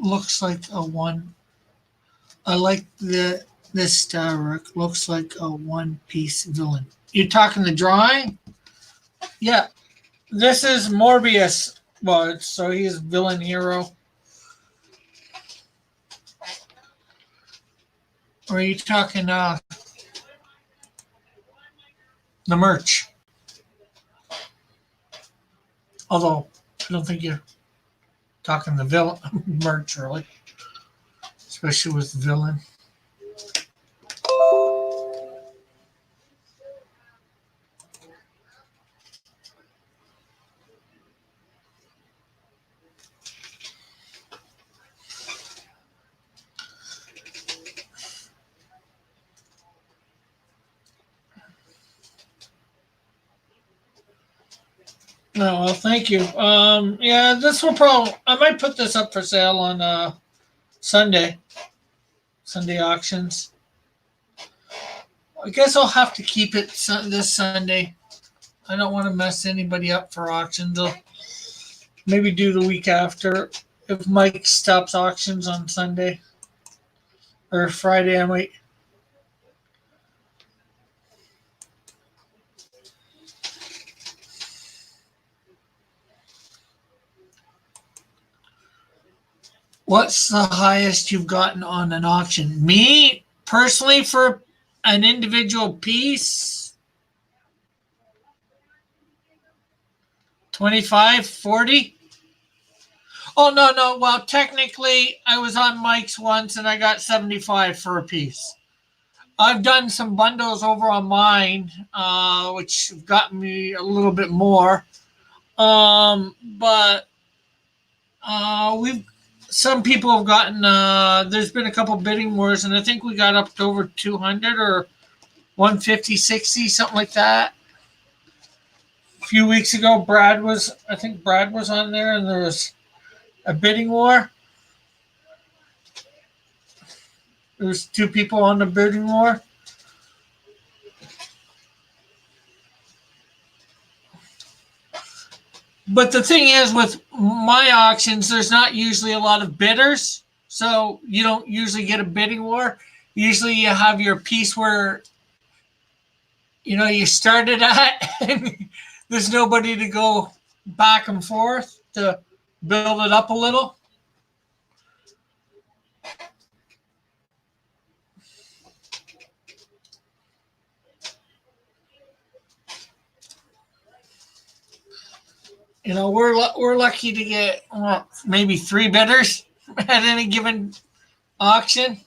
S1: looks like a one. I like this star, Rick. Looks like a one-piece villain. You're talking the drawing? Yeah. This is Morbius. Well, so he's villain hero. Or are you talking the merch? Although I don't think you're talking the villain merch really, especially with the villain. No, well, thank you. Yeah, this will probably. I might put this up for sale on Sunday. Sunday auctions. I guess I'll have to keep it this Sunday. I don't want to mess anybody up for auctions. I'll maybe do the week after if Mike stops auctions on Sunday or Friday. I might. What's the highest you've gotten on an auction? Me personally, for an individual piece, 25, 40. Oh, no, no. Well, technically, I was on Mike's once and I got 75 for a piece. I've done some bundles over on mine, which have gotten me a little bit more. But we've some people have gotten. There's been a couple bidding wars, and I think we got up to over 200 or 150, 60, something like that. A few weeks ago, I think Brad was on there, and there was a bidding war. There was two people on the bidding war. But the thing is, with my auctions, there's not usually a lot of bidders, so you don't usually get a bidding war. Usually, you have your piece where you started at, and there's nobody to go back and forth to build it up a little. We're lucky to get maybe three bidders at any given auction.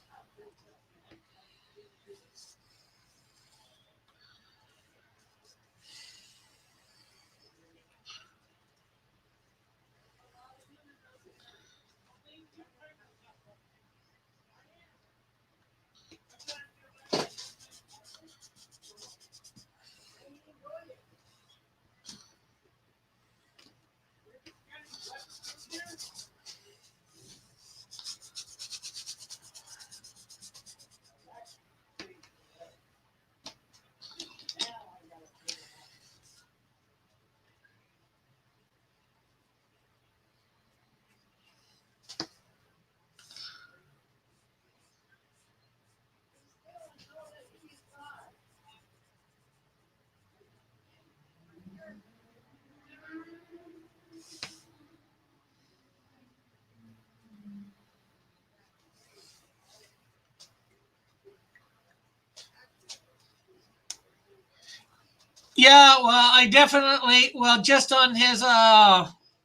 S1: Yeah, well, I definitely, just on his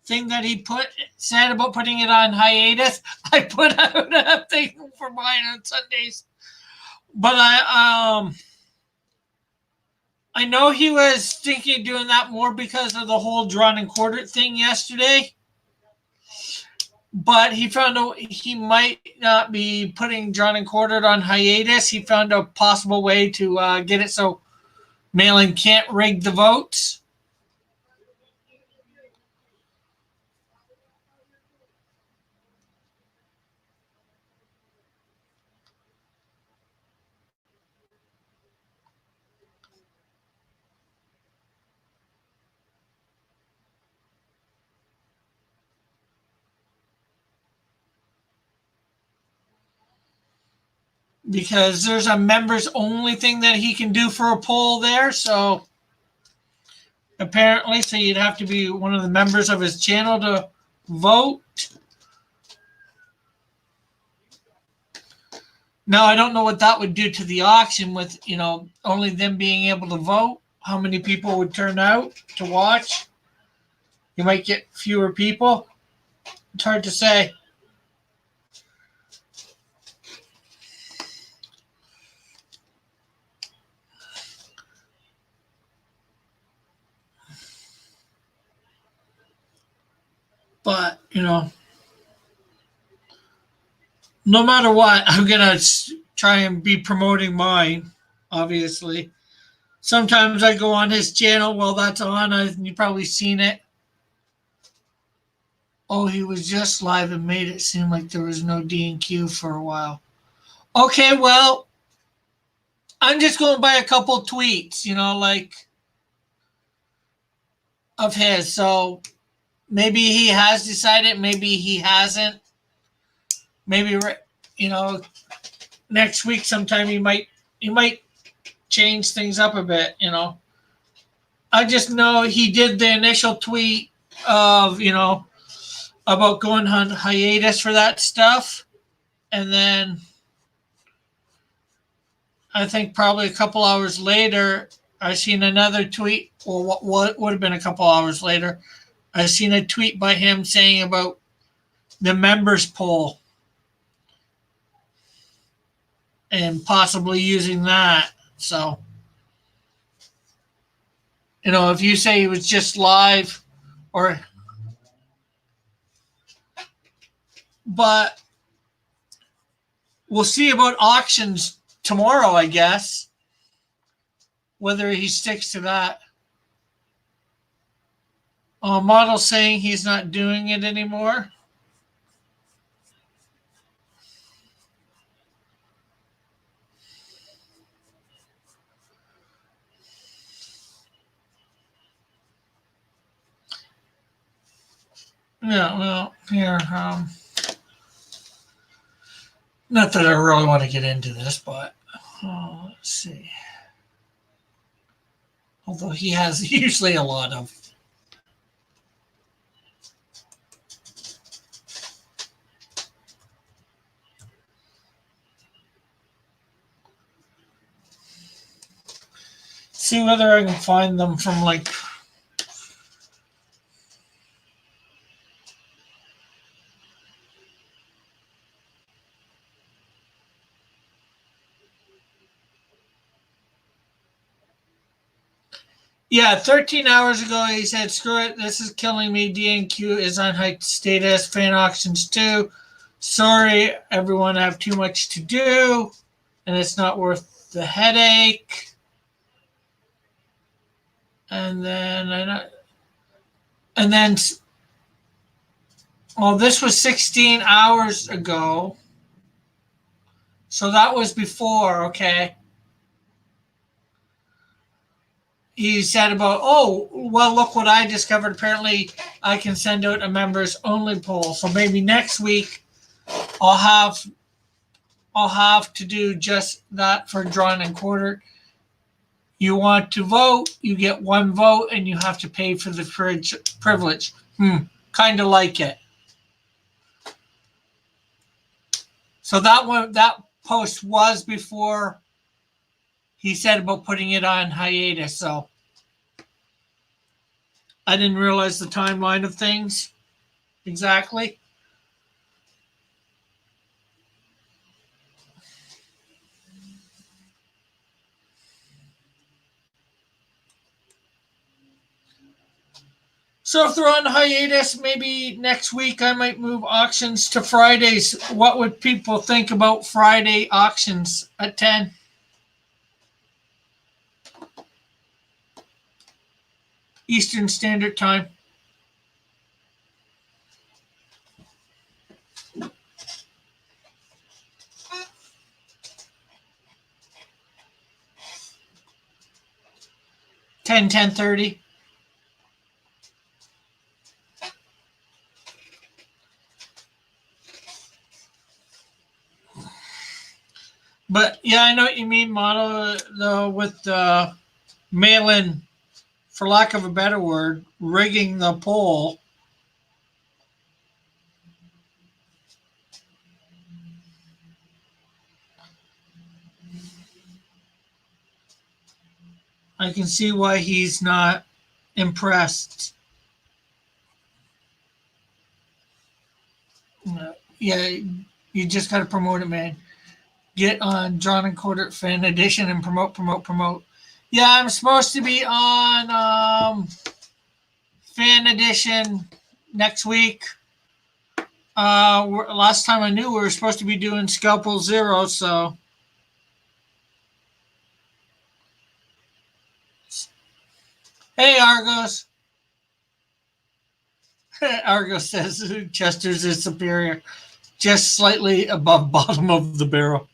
S1: thing that he said about putting it on hiatus, I put out a thing for mine on Sundays. But I know he was thinking of doing that more because of the whole drawn and quartered thing yesterday. But he found out he might not be putting drawn and quartered on hiatus. He found a possible way to get it so mail-in can't rig the votes. because there's a members only thing that he can do for a poll there. So apparently, so you'd have to be one of the members of his channel to vote. Now, I don't know what that would do to the auction with, only them being able to vote. How many people would turn out to watch? You might get fewer people. It's hard to say. But, no matter what, I'm going to try and be promoting mine, obviously. Sometimes I go on his channel while that's on. You've probably seen it. Oh, he was just live and made it seem like there was no D&Q for a while. Okay, well, I'm just going by a couple tweets, of his. So maybe he has decided, maybe he hasn't. Maybe, next week sometime he might change things up a bit, I just know he did the initial tweet of, about going on hiatus for that stuff. And then I think probably a couple hours later, I seen another tweet, or what would have been a couple hours later, I seen a tweet by him saying about the members poll and possibly using that. So, if you say he was just live but we'll see about auctions tomorrow, I guess, whether he sticks to that. Model saying he's not doing it anymore. Yeah, well, here, not that I really want to get into this, but let's see. Although he has usually a lot of. See whether I can find them from like. Yeah, 13 hours ago he said, "Screw it, this is killing me. D&Q is on high status. Fan auctions too. Sorry, everyone, I have too much to do, and it's not worth the headache." And then, well, this was 16 hours ago, so that was before. Okay. He said about, oh, well, look what I discovered. Apparently, I can send out a members only poll. So maybe next week, I'll have to do just that for drawn and quartered. You want to vote, you get one vote, and you have to pay for the privilege. Kind of like it. So that post was before he said about putting it on hiatus. So I didn't realize the timeline of things exactly. So if they're on hiatus, maybe next week I might move auctions to Fridays. What would people think about Friday auctions at 10? Eastern Standard Time. Ten 30. But yeah, I know what you mean, model though, with the mail-in, for lack of a better word, rigging the poll. I can see why he's not impressed. Yeah, you just got to promote it, man. Get on John and Quarter Fan Edition and promote. Yeah, I'm supposed to be on Fan Edition next week. Last time I knew we were supposed to be doing Scalpel Zero, so. Hey, Argos. Argos says Chester's is superior, just slightly above bottom of the barrel.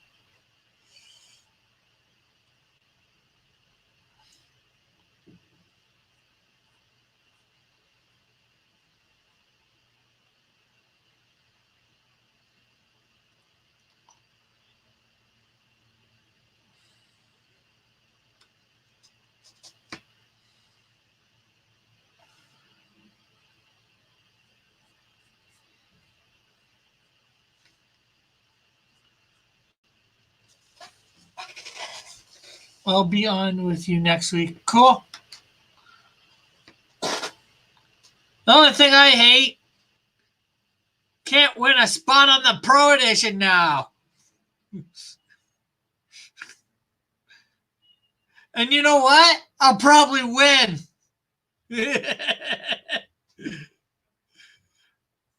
S1: I'll be on with you next week. Cool. The only thing I hate, can't win a spot on the Pro Edition now. And you know what? I'll probably win.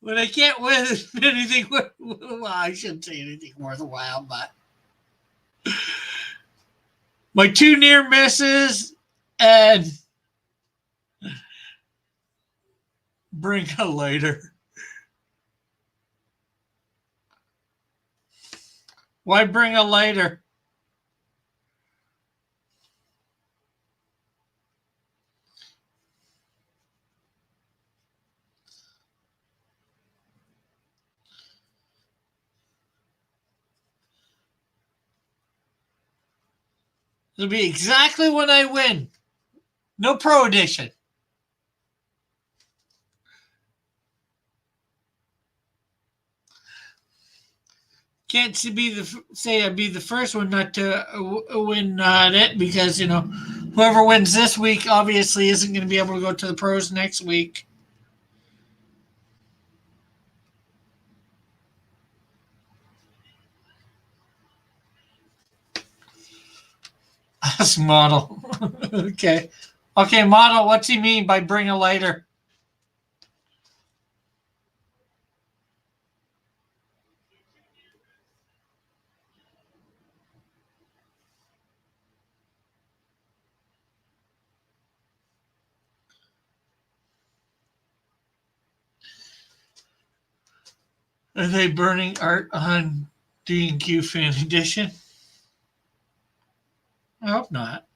S1: But I can't win anything. Well, I shouldn't say anything worthwhile, but my two near misses and bring a lighter. Why bring a lighter? It'll be exactly when I win. No Pro Edition. Can't say I'd be the first one not to win it, because whoever wins this week obviously isn't going to be able to go to the pros next week. That's model. Okay, model. What's he mean by bring a lighter? Are they burning art on D&Q Fan Edition? I hope not.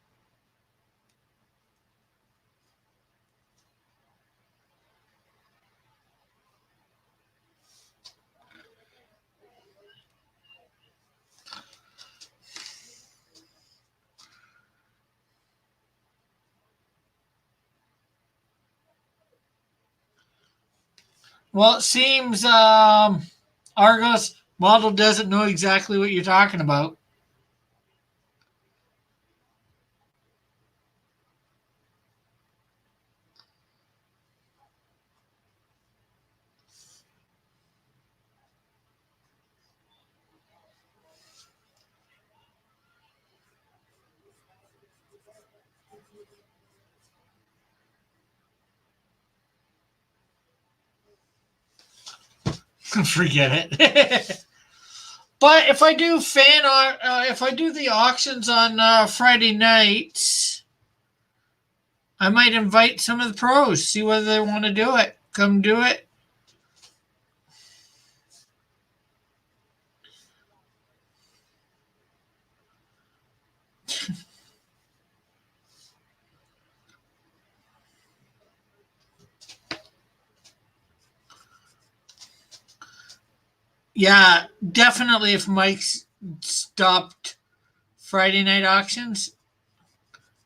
S1: Well, it seems Argos model doesn't know exactly what you're talking about. Forget it. But if I do if I do the auctions on Friday nights, I might invite some of the pros, see whether they want to do it. Come do it. Yeah, definitely. If Mike's stopped Friday night auctions.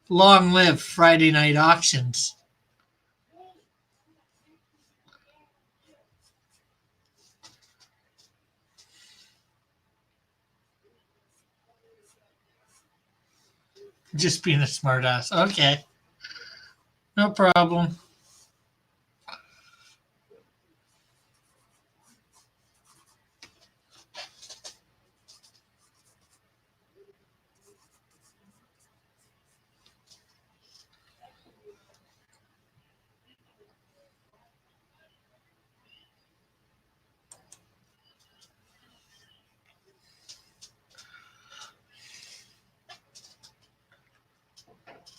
S1: Long live Friday night auctions. Just being a smartass. Okay. No problem.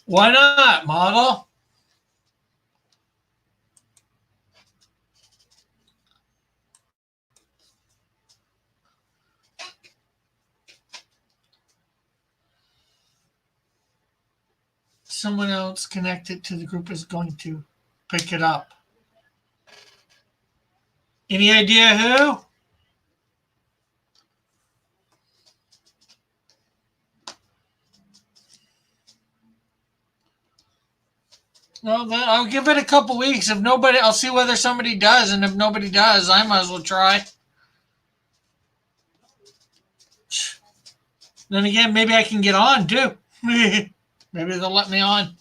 S1: Why not, model? Someone else connected to the group is going to pick it up. Any idea who? Well, then I'll give it a couple weeks. If nobody, I'll see whether somebody does, and if nobody does, I might as well try. Then again, maybe I can get on too. Maybe they'll let me on.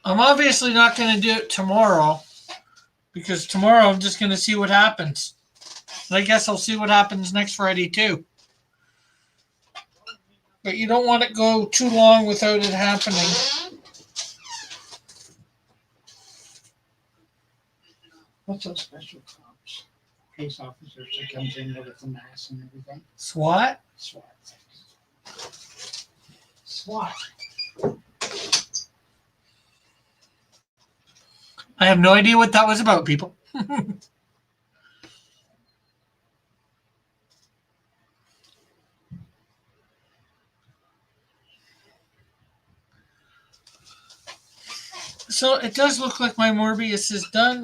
S1: I'm obviously not going to do it tomorrow because tomorrow I'm just going to see what happens. And I guess I'll see what happens next Friday too. But you don't want it to go too long without it happening.
S4: What's those special cops? Police officers that comes in with the mask and everything.
S1: SWAT?
S4: SWAT. SWAT.
S1: I have no idea what that was about, people. So it does look like my Morbius is done.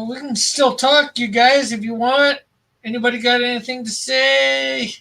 S1: We can still talk, you guys, if you want. Anybody got anything to say?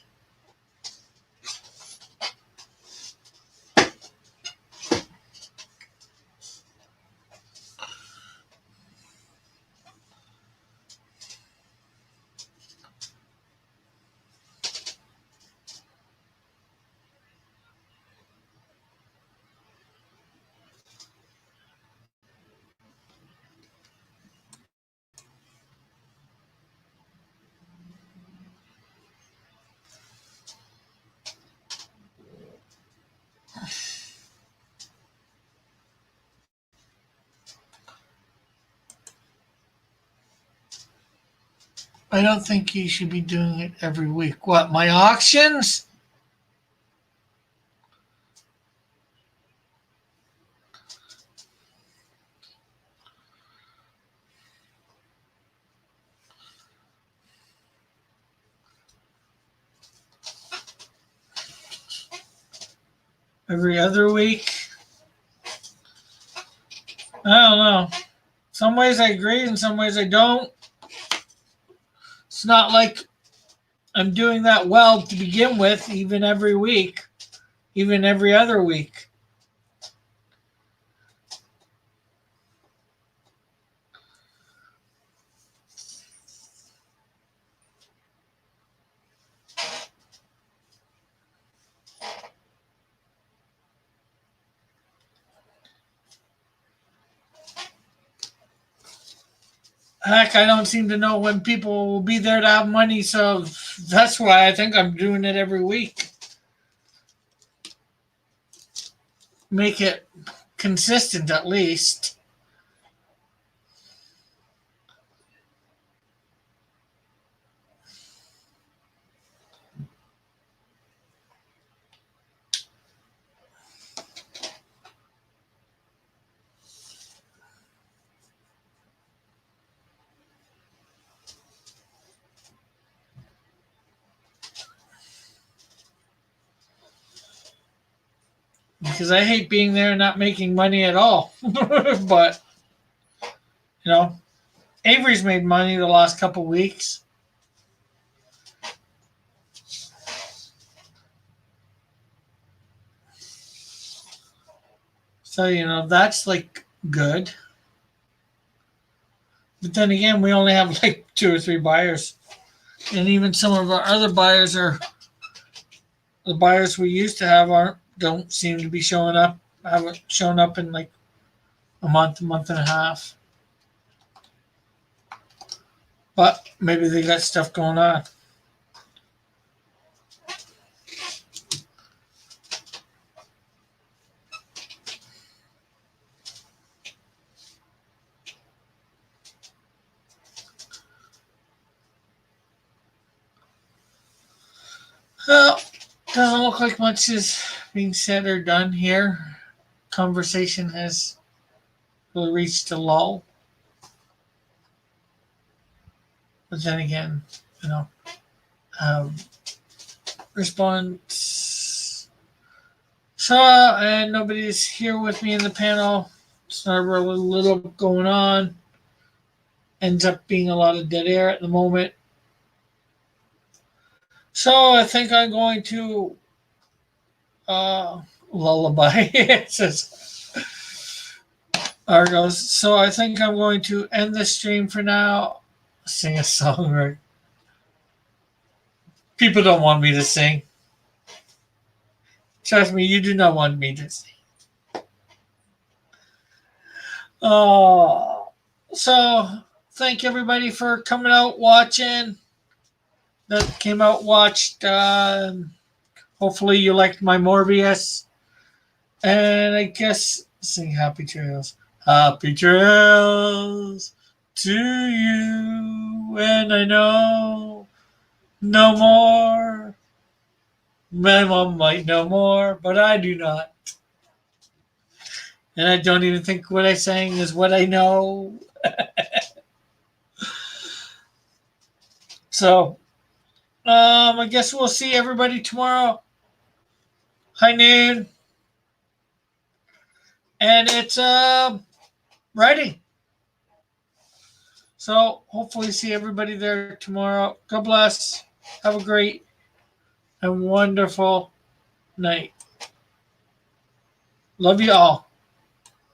S1: I don't think you should be doing it every week. What, my auctions? Every other week? I don't know. Some ways I agree, and some ways I don't. It's not like I'm doing that well to begin with, even every week, even every other week. Heck, I don't seem to know when people will be there to have money, so that's why I think I'm doing it every week. Make it consistent at least. because I hate being there and not making money at all. But Avery's made money the last couple weeks. So that's like good. But then again, we only have like 2 or 3 buyers. And even some of our other buyers the buyers we used to have don't seem to be showing up. Haven't shown up in like a month and a half. But maybe they got stuff going on. Well, doesn't look like much is being said or done here. Conversation has really reached a lull. But then again, response. So, and nobody's here with me in the panel. It's not really little going on. Ends up being a lot of dead air at the moment. So I think I'm going to lullaby. It says Argos. So I think I'm going to end the stream for now. Sing a song, right? People don't want me to sing. Trust me, you do not want me to sing. So thank everybody for coming out watching. That came out, watched. Hopefully you liked my Morbius. And I guess sing Happy Trails. Happy Trails to you. And I know no more. My mom might know more, but I do not. And I don't even think what I sang is what I know. So I guess we'll see everybody tomorrow. High noon. And it's writing. So hopefully see everybody there tomorrow. God bless. Have a great and wonderful night. Love you all.